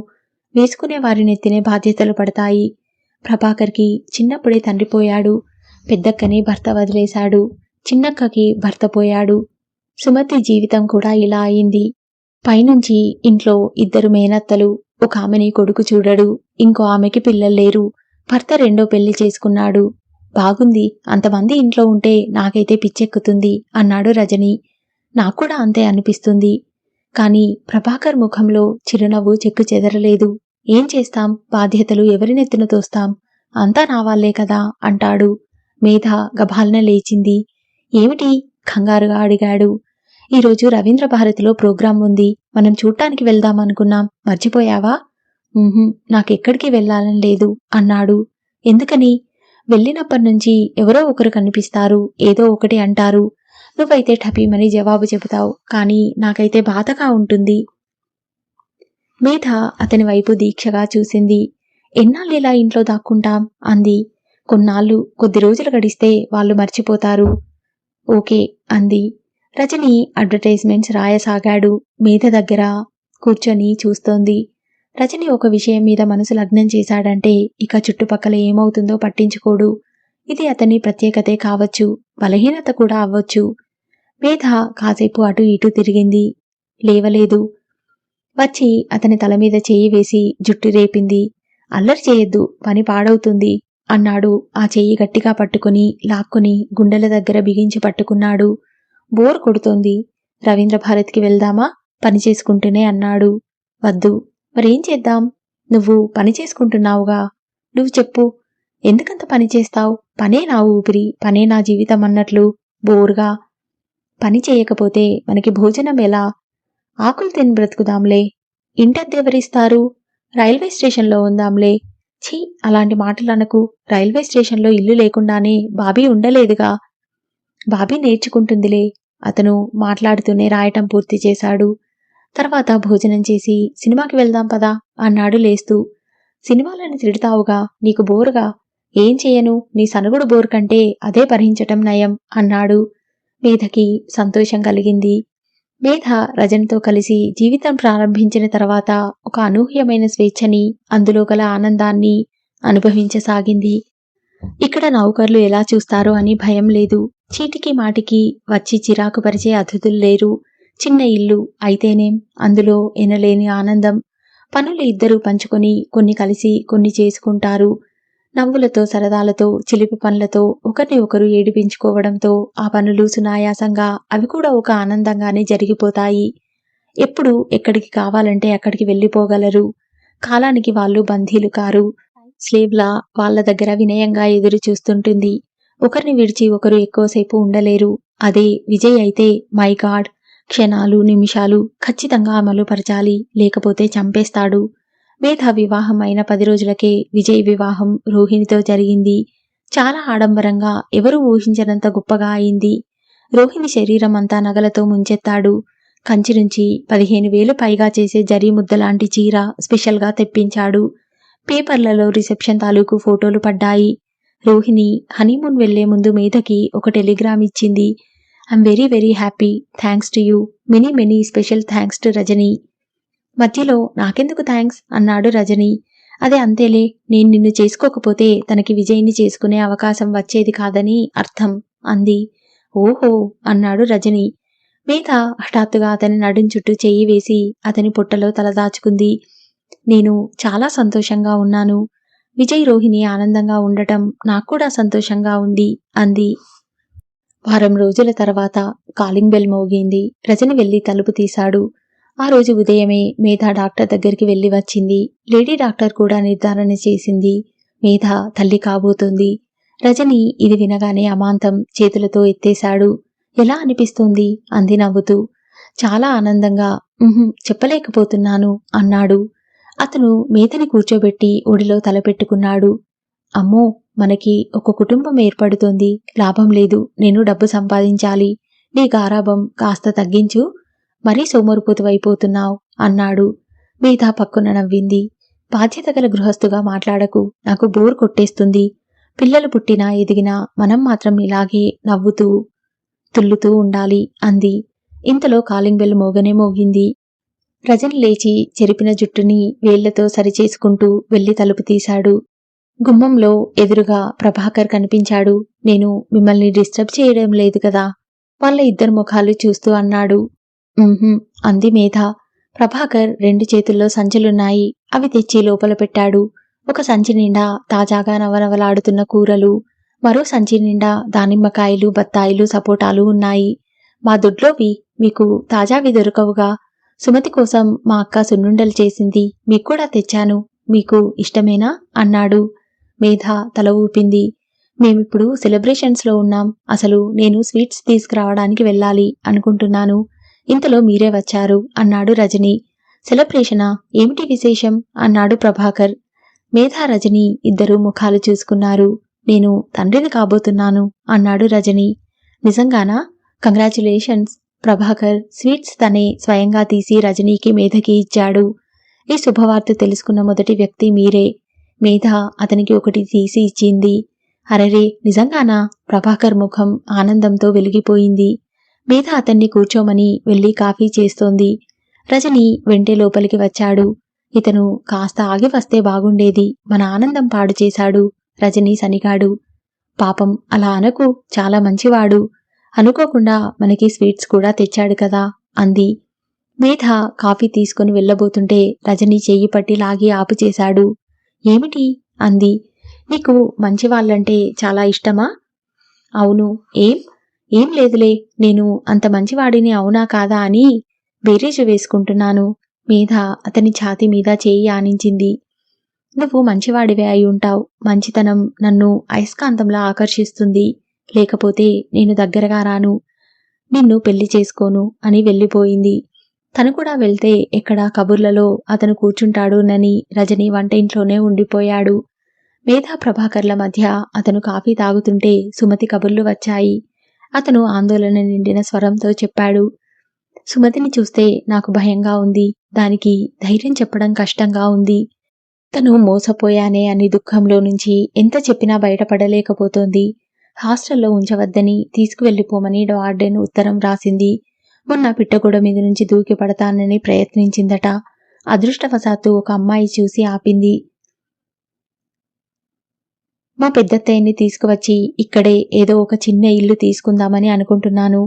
వేసుకునే వారినెత్తినే బాధ్యతలు పడతాయి. ప్రభాకర్కి చిన్నప్పుడే తండ్రి పోయాడు. పెద్దక్కని భర్త వదిలేశాడు. చిన్నక్కకి భర్త పోయాడు. సుమతి జీవితం కూడా ఇలా అయింది. పైనుంచి ఇంట్లో 2 మేనత్తలు. ఒక ఆమెని కొడుకు చూడడు. ఇంకో ఆమెకి పిల్లల్లేరు. భర్త 2వ పెళ్లి చేసుకున్నాడు. బాగుంది. అంతమంది ఇంట్లో ఉంటే నాకైతే పిచ్చెక్కుతుంది అన్నాడు రజని. నాక్కూడా అంతే అనిపిస్తుంది. కాని ప్రభాకర్ ముఖంలో చిరునవ్వు చెక్కు చెదరలేదు. ఏం చేస్తాం? బాధ్యతలు ఎవరినెత్తున తోస్తాం? అంతా నా వాళ్లే కదా అంటాడు. మేధ గభాలన లేచింది. ఏమిటి? కంగారుగా అడిగాడు. ఈరోజు రవీంద్ర భారతిలో ప్రోగ్రాం ఉంది. మనం చూడ్డానికి వెళ్దామనుకున్నాం. మర్చిపోయావా? నాకెక్కడికి వెళ్లాలని లేదు అన్నాడు. ఎందుకని? వెళ్ళినప్పటినుంచి ఎవరో ఒకరు కనిపిస్తారు, ఏదో ఒకటి అంటారు. నువ్వైతే ఠపీమని జవాబు చెబుతావు. కానీ నాకైతే బాధగా ఉంటుంది. మేధ అతని వైపు దీక్షగా చూసింది. ఎన్నాళ్ళిలా ఇంట్లో దాక్కుంటాం అంది. కొన్నాళ్ళు, కొద్ది రోజులు గడిస్తే వాళ్ళు మర్చిపోతారు. ఓకే అంది. రజని అడ్వర్టైజ్మెంట్స్ రాయసాగాడు. మేధ దగ్గర కూర్చొని చూస్తోంది. రజని ఒక విషయం మీద మనసు లగ్నం చేశాడంటే ఇక చుట్టుపక్కల ఏమవుతుందో పట్టించుకోడు. ఇది అతని ప్రత్యేకతే కావచ్చు, బలహీనత కూడా అవ్వచ్చు. మేధ కాసేపు అటు ఇటు తిరిగింది. లేవలేదు. వచ్చి అతని తల మీద చెయ్యి వేసి జుట్టు రేపింది. అల్లరి చేయొద్దు, పని పాడవుతుంది అన్నాడు. ఆ చెయ్యి గట్టిగా పట్టుకుని లాక్కుని గుండెల దగ్గర బిగించి పట్టుకున్నాడు. బోర్ కొడుతోంది. రవీంద్ర భారతికి వెళ్దామా? పని చేసుకుంటూనే అన్నాడు. వద్దు. మరేం చేద్దాం? నువ్వు పని చేసుకుంటున్నావుగా, నువ్వు చెప్పు. ఎందుకంత పని చేస్తావు? పనే నా ఊపిరి, పనే నా జీవితం అన్నట్లు బోర్గా. పని చేయకపోతే మనకి భోజనం ఎలా? ఆకులు తిని బ్రతుకుదాంలే. ఇంటద్దెవరిస్తారు? రైల్వే స్టేషన్లో ఉందాంలే. ఛీ, అలాంటి మాటలనకు. రైల్వే స్టేషన్లో ఇల్లు లేకుండానే బాబీ ఉండలేదుగా. బాబీ నేర్చుకుంటుందిలే. అతను మాట్లాడుతూనే రాయటం పూర్తి చేశాడు. తర్వాత భోజనం చేసి సినిమాకి వెళ్దాం పదా అన్నాడు లేస్తూ. సినిమాలని తిడతావుగా, నీకు బోరుగా. ఏం చేయను, నీ సనుగుడు బోరు కంటే అదే భరించటం నయం అన్నాడు. మేధకి సంతోషం కలిగింది. మేధ రజనితో కలిసి జీవితం ప్రారంభించిన తర్వాత ఒక అనూహ్యమైన స్వేచ్ఛని, అందులో గల ఆనందాన్ని అనుభవించసాగింది. ఇక్కడ నౌకర్లు ఎలా చూస్తారో అని భయం లేదు. చీటికి మాటికి వచ్చి చిరాకు పరిచే అతిథులు లేరు. చిన్న ఇల్లు అయితేనేం, అందులో ఎనలేని ఆనందం. పనులు ఇద్దరూ పంచుకొని కొన్ని కలిసి కొన్ని చేసుకుంటారు. నవ్వులతో, సరదాలతో, చిలిపి పనులతో ఒకరిని ఒకరు ఏడిపించుకోవడంతో ఆ పనులు సునాయాసంగా, అవి కూడా ఒక ఆనందంగానే జరిగిపోతాయి. ఎప్పుడు ఎక్కడికి కావాలంటే అక్కడికి వెళ్ళిపోగలరు. కాలానికి వాళ్ళు బంధీలు కారు. స్లేవ్లా వాళ్ళ దగ్గర వినయంగా ఎదురు చూస్తుంటుంది. ఒకరిని విడిచి ఒకరు ఎక్కువసేపు ఉండలేరు. అదే విజయ్ అయితే మై గాడ్, క్షణాలు నిమిషాలు ఖచ్చితంగా అమలుపరచాలి, లేకపోతే చంపేస్తాడు. మేధ వివాహం అయిన 10 రోజులకే విజయ్ వివాహం రోహిణితో జరిగింది. చాలా ఆడంబరంగా, ఎవరూ ఊహించనంత గొప్పగా అయింది. రోహిణి శరీరం అంతా నగలతో ముంచెత్తాడు. కంచి నుంచి 15,000 పైగా చేసే జరీ ముద్దలాంటి చీర స్పెషల్గా తెప్పించాడు. పేపర్లలో రిసెప్షన్ తాలూకు ఫోటోలు పడ్డాయి. రోహిణి హనీమూన్ వెళ్లే ముందు మేధకి ఒక టెలిగ్రామ్ ఇచ్చింది. I'm very very happy, thanks to you, many many special thanks to Rajani. మధ్యలో నాకెందుకు థ్యాంక్స్ అన్నాడు రజని. అదే అంతేలే, నేను నిన్ను చేసుకోకపోతే తనకి విజయ్ని చేసుకునే అవకాశం వచ్చేది కాదని అర్థం అంది. ఓహో అన్నాడు రజని. మేధ హఠాత్తుగా అతని నడుం చుట్టూ చెయ్యి వేసి అతని పొట్టలో తలదాచుకుంది. నేను చాలా సంతోషంగా ఉన్నాను. విజయ్ రోహిణి ఆనందంగా ఉండటం నాక్కూడా సంతోషంగా ఉంది అంది. వారం రోజుల తర్వాత కాలింగ్ బెల్ మోగింది. రజని వెళ్లి తలుపు తీశాడు. ఆ రోజు ఉదయమే మేధ డాక్టర్ దగ్గరికి వెళ్లి వచ్చింది. లేడీ డాక్టర్ కూడా నిర్ధారణ చేసింది. మేధ తల్లి కాబోతుంది. రజని ఇది వినగానే అమాంతం చేతులతో ఎత్తేశాడు. ఎలా అనిపిస్తుంది అంది నవ్వుతూ. చాలా ఆనందంగా, చెప్పలేకపోతున్నాను అన్నాడు. అతను మేధని కూర్చోబెట్టి ఒడిలో తలపెట్టుకున్నాడు. అమ్మో, మనకి ఒక కుటుంబం ఏర్పడుతోంది. లాభం లేదు, నేను డబ్బు సంపాదించాలి. నీ గారాబం కాస్త తగ్గించు, మరీ సోమరిపోతువైపోతున్నావు అన్నాడు. మేధ పక్కున నవ్వింది. బాధ్యత గల గృహస్థుగా మాట్లాడకు, నాకు బోర్ కొట్టేస్తుంది. పిల్లలు పుట్టినా ఎదిగినా మనం మాత్రం ఇలాగే నవ్వుతూ తుల్లుతూ ఉండాలి అంది. ఇంతలో కాలింగ్ బెల్ మోగనే మోగింది. రజని లేచి చెరిపిన జుట్టుని వేళ్లతో సరిచేసుకుంటూ వెళ్లి తలుపు తీశాడు. గుమ్మంలో ఎదురుగా ప్రభాకర్ కనిపించాడు. నేను మిమ్మల్ని డిస్టర్బ్ చేయడం లేదు కదా? వాళ్ళ ఇద్దరు ముఖాలు చూస్తూ అన్నాడు. అంది మేధ. ప్రభాకర్ 2 చేతుల్లో సంచులున్నాయి. అవి తెచ్చి లోపల పెట్టాడు. ఒక సంచి నిండా తాజాగా నవనవలాడుతున్న కూరలు, మరో సంచి నిండా దానిమ్మకాయలు, బత్తాయిలు, సపోటాలు ఉన్నాయి. మా దొడ్లోవి మీకు తాజావి దొరకవుగా. సుమతి కోసం మా అక్క సున్నుండలు చేసింది, మీక్కూడా తెచ్చాను. మీకు ఇష్టమేనా అన్నాడు. మేధ తల ఊపింది. మేమిప్పుడు సెలబ్రేషన్స్లో ఉన్నాం. అసలు నేను స్వీట్స్ తీసుకురావడానికి వెళ్ళాలి అనుకుంటున్నాను. ఇంతలో మీరే వచ్చారు అన్నాడు రజని. సెలబ్రేషనా? ఏమిటి విశేషం అన్నాడు ప్రభాకర్. మేధ రజని ఇద్దరూ ముఖాలు చూసుకున్నారు. నేను తండ్రిని కాబోతున్నాను అన్నాడు రజని. నిజంగానా? కంగ్రాచ్యులేషన్స్. ప్రభాకర్ స్వీట్స్ తనే స్వయంగా తీసి రజనీకి, మేధకి ఇచ్చాడు. ఈ శుభవార్త తెలుసుకున్న మొదటి వ్యక్తి మీరే. మేధ అతనికి ఒకటి తీసి ఇచ్చింది. అరెరే, నిజంగానా? ప్రభాకర్ ముఖం ఆనందంతో వెలిగిపోయింది. మేధ అతన్ని కూర్చోమని వెళ్లి కాఫీ చేస్తోంది. రజని వెంటే లోపలికి వచ్చాడు. ఇతను కాస్త ఆగి వస్తే బాగుండేది, మన ఆనందం పాడు చేశాడు రజని సనిగాడు. పాపం అలా అనకు, చాలా మంచివాడు. అనుకోకుండా మనకి స్వీట్స్ కూడా తెచ్చాడు కదా అంది. మేధ కాఫీ తీసుకుని వెళ్ళబోతుంటే రజని చెయ్యి పట్టి లాగి ఆపు చేశాడు. ఏమిటి అంది. నీకు మంచివాళ్ళంటే చాలా ఇష్టమా? అవును. ఏం లేదులే, నేను అంత మంచివాడిని అవునా కాదా అని బేరీజు వేసుకుంటున్నాను. మేధ అతని ఛాతీ మీద చేయి ఆనించింది. నువ్వు మంచివాడివే అయి ఉంటావు. మంచితనం నన్ను అయస్కాంతంలా ఆకర్షిస్తుంది. లేకపోతే నేను దగ్గరగా రాను, నిన్ను పెళ్లి చేసుకోను అని వెళ్ళిపోయింది. తను కూడా వెళ్తే ఎక్కడా కబుర్లలో అతను కూర్చుంటాడునని రజని వంట ఇంట్లోనే ఉండిపోయాడు. మేధా ప్రభాకర్ల మధ్య అతను కాఫీ తాగుతుంటే సుమతి కబుర్లు వచ్చాయి. అతను ఆందోళన నిండిన స్వరంతో చెప్పాడు. సుమతిని చూస్తే నాకు భయంగా ఉంది. దానికి ధైర్యం చెప్పడం కష్టంగా ఉంది. తను మోసపోయానే అని దుఃఖంలో నుంచి ఎంత చెప్పినా బయటపడలేకపోతోంది. హాస్టల్లో ఉంచవద్దని తీసుకువెళ్లిపోమని వార్డెన్ ఉత్తరం రాసింది. మొన్న పిట్టగోడ మీద నుంచి దూకి పడతానని ప్రయత్నించిందట. అదృష్టవశాత్తు ఒక అమ్మాయి చూసి ఆపింది. మా పెద్దత్తయ్యని తీసుకువచ్చి ఇక్కడే ఏదో ఒక చిన్న ఇల్లు తీసుకుందామని అనుకుంటున్నాను.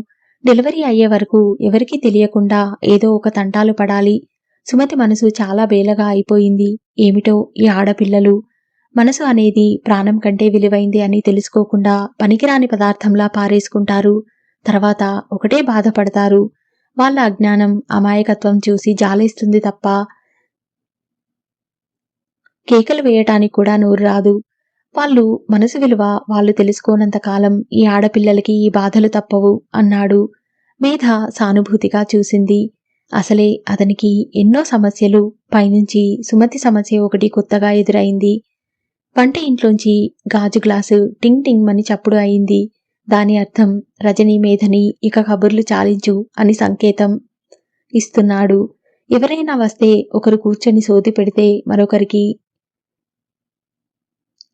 డెలివరీ అయ్యే వరకు ఎవరికీ తెలియకుండా ఏదో ఒక తంటాలు పడాలి. సుమతి మనసు చాలా బేలగా అయిపోయింది. ఏమిటో ఈ ఆడపిల్లలు, మనసు అనేది ప్రాణం కంటే విలువైంది అని తెలుసుకోకుండా పనికిరాని పదార్థంలా పారేసుకుంటారు. తర్వాత ఒకటే బాధపడతారు. వాళ్ళ అజ్ఞానం, అమాయకత్వం చూసి జాలేస్తుంది తప్ప కేకలు వేయటానికి కూడా నోరు రాదు. వాళ్ళు మనసు విలువ వాళ్ళు తెలుసుకోనంత కాలం ఈ ఆడపిల్లలకి ఈ బాధలు తప్పవు అన్నాడు. మేధ సానుభూతిగా చూసింది. అసలే అతనికి ఎన్నో సమస్యలు, పైనుంచి సుమతి సమస్య ఒకటి కొత్తగా ఎదురైంది. వంట ఇంట్లోంచి గాజు గ్లాసు టింగ్ టింగ్ మని చప్పుడు అయింది. దాని అర్థం రజనీ మేధని ఇక కబుర్లు చాలించు అని సంకేతం ఇస్తున్నాడు. ఎవరైనా వస్తే ఒకరు కూర్చొని సోది పెడితే మరొకరికి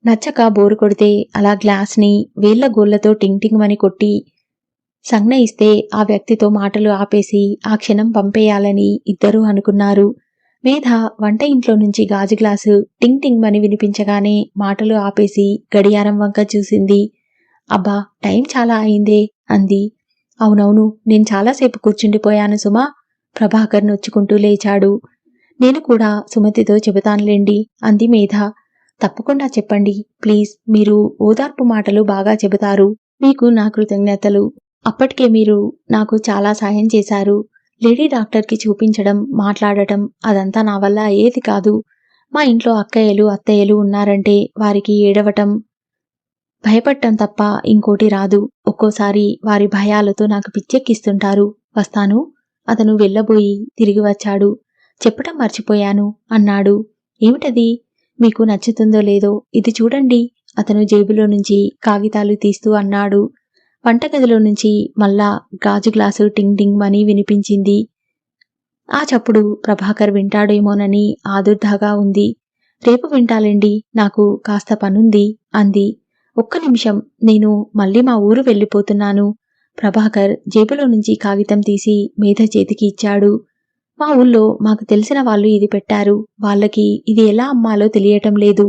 నచ్చక బోరు కొడితే అలా గ్లాస్ని వేళ్ల గోళ్లతో టింగ్ టింగ్ మని కొట్టి సంజ్ఞ ఇస్తే ఆ వ్యక్తితో మాటలు ఆపేసి ఆ క్షణం పంపేయాలని ఇద్దరూ అనుకున్నారు. మేధ వంట ఇంట్లో నుంచి గాజు గ్లాసు టింగ్ టింగ్ మని వినిపించగానే మాటలు ఆపేసి గడియారం వంక చూసింది. అబ్బా, టైం చాలా అయిందే అంది. అవునవును, నేను చాలాసేపు కూర్చుండిపోయాను సుమా. ప్రభాకర్ నొచ్చుకుంటూ లేచాడు. నేను కూడా సుమతితో చెబుతానులేండి అంది మేధ. తప్పకుండా చెప్పండి ప్లీజ్, మీరు ఓదార్పు మాటలు బాగా చెబుతారు. మీకు నా కృతజ్ఞతలు. అప్పటికే మీరు నాకు చాలా సాయం చేశారు. లేడీ డాక్టర్కి చూపించడం, మాట్లాడటం అదంతా నా వల్ల అయ్యేది కాదు. మా ఇంట్లో అక్కయ్యలు, అత్తయ్యలు ఉన్నారంటే వారికి ఏడవటం, భయపడటం తప్ప ఇంకోటి రాదు. ఒక్కోసారి వారి భయాలతో నాకు పిచ్చెక్కిస్తుంటారు. వస్తాను. అతను వెళ్ళబోయి తిరిగి వచ్చాడు. చెప్పటం మర్చిపోయాను అన్నాడు. ఏమిటది? మీకు నచ్చుతుందో లేదో ఇది చూడండి. అతను జేబులో నుంచి కాగితాలు తీస్తూ అన్నాడు. వంటగదిలో నుంచి మళ్ళా గాజు గ్లాసు టింగ్ టింగ్ మని వినిపించింది. ఆ చప్పుడు ప్రభాకర్ వింటాడేమోనని ఆదుర్దాగా ఉంది. రేపు వింటాలేండి, నాకు కాస్త పనుంది అంది. ఒక్క నిమిషం, నేను మళ్ళీ మా ఊరు వెళ్ళిపోతున్నాను. ప్రభాకర్ జేబులో నుంచి కాగితం తీసి మేధ చేతికి ఇచ్చాడు. మా ఊళ్ళో మాకు తెలిసిన వాళ్ళు ఇది పెట్టారు. వాళ్ళకి ఇది ఎలా అమ్మాలో తెలియటం లేదు.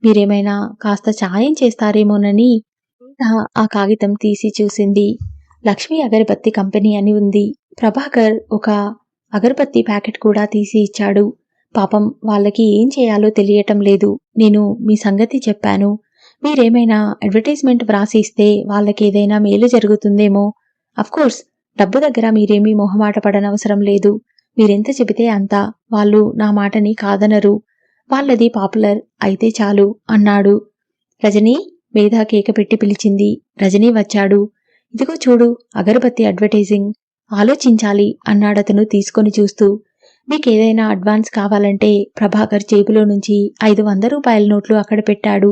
మీరేమైనా కాస్త సాయం చేస్తారేమోనని ఆ కాగితం తీసి చూసింది. లక్ష్మీ అగరబత్తి కంపెనీ అని ఉంది. ప్రభాకర్ ఒక అగరబత్తి ప్యాకెట్ కూడా తీసి ఇచ్చాడు. పాపం వాళ్ళకి ఏం చేయాలో తెలియటం లేదు. నేను మీ సంగతి చెప్పాను. మీరేమైనా అడ్వర్టైజ్మెంట్ వ్రాసి ఇస్తే వాళ్ళకేదైనా మేలు జరుగుతుందేమో. అఫ్కోర్స్ డబ్బు దగ్గర మీరేమీ మొహమాట పడనవసరం లేదు. మీరెంత చెబితే అంత. వాళ్ళు నా మాటని కాదనరు. వాళ్ళది పాపులర్ అయితే చాలు అన్నాడు. రజనీ, మేధ కేక పెట్టి పిలిచింది. రజనీ వచ్చాడు. ఇదిగో చూడు, అగరబత్తి అడ్వర్టైజింగ్. ఆలోచించాలి అన్నాడతను తీసుకొని చూస్తూ. మీకేదైనా అడ్వాన్స్ కావాలంటే ప్రభాకర్ జేబులో నుంచి 500 రూపాయల నోట్లు అక్కడ పెట్టాడు.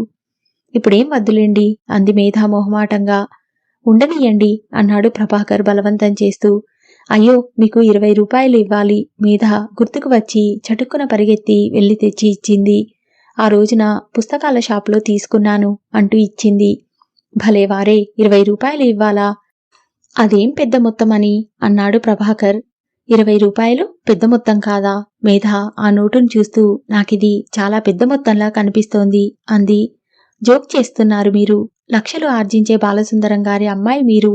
ఇప్పుడేం వద్దులేండి అంది మేధ మొహమాటంగా. ఉండనియండి అన్నాడు ప్రభాకర్ బలవంతం చేస్తూ. అయ్యో, మీకు 20 రూపాయలు ఇవ్వాలి. మేధ గుర్తుకు వచ్చి చటుక్కున పరిగెత్తి వెళ్లి తెచ్చి ఇచ్చింది. ఆ రోజున పుస్తకాల షాపులో తీసుకున్నాను అంటూ ఇచ్చింది. భలేవారే, 20 రూపాయలు ఇవ్వాలా? అదేం పెద్ద మొత్తమని అన్నాడు ప్రభాకర్. 20 రూపాయలు పెద్ద మొత్తం కాదా? మేధ ఆ నోటును చూస్తూ నాకిది చాలా పెద్ద మొత్తంలా కనిపిస్తోంది అంది. జోక్ చేస్తున్నారు మీరు. లక్షలు ఆర్జించే బాలసుందరం గారి అమ్మాయి మీరు.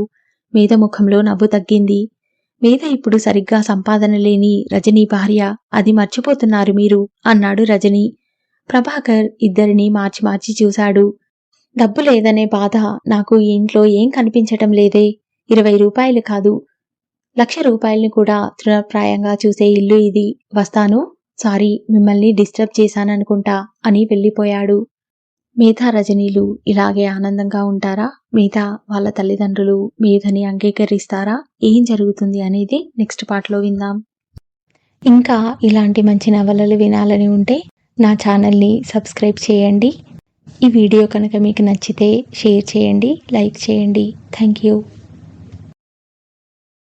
మేధ ముఖంలో నవ్వు తగ్గింది. మేధ ఇప్పుడు సరిగ్గా సంపాదన లేని రజనీ భార్య. అది మర్చిపోతున్నారు మీరు అన్నాడు రజనీ. ప్రభాకర్ ఇద్దరినీ మార్చి మార్చి చూశాడు. డబ్బు లేదనే బాధ నాకు ఈ ఇంట్లో ఏం కనిపించటం లేదే. 20 రూపాయలు కాదు, 1,00,000 రూపాయల్ని కూడా తృణప్రాయంగా చూసే ఇల్లు ఇది. వస్తాను. సారీ, మిమ్మల్ని డిస్టర్బ్ చేశాననుకుంటా అని వెళ్ళిపోయాడు. మేధా రజనీలు ఇలాగే ఆనందంగా ఉంటారా? మేధా వాళ్ళ తల్లిదండ్రులు మేధని అంగీకరిస్తారా? ఏం జరుగుతుంది అనేది నెక్స్ట్ పార్ట్లో విందాం. ఇంకా ఇలాంటి మంచి నవలలు వినాలని ఉంటే నా ఛానల్ని సబ్స్క్రైబ్ చేయండి. ఈ వీడియో కనుక మీకు నచ్చితే షేర్ చేయండి, లైక్ చేయండి. Thank you.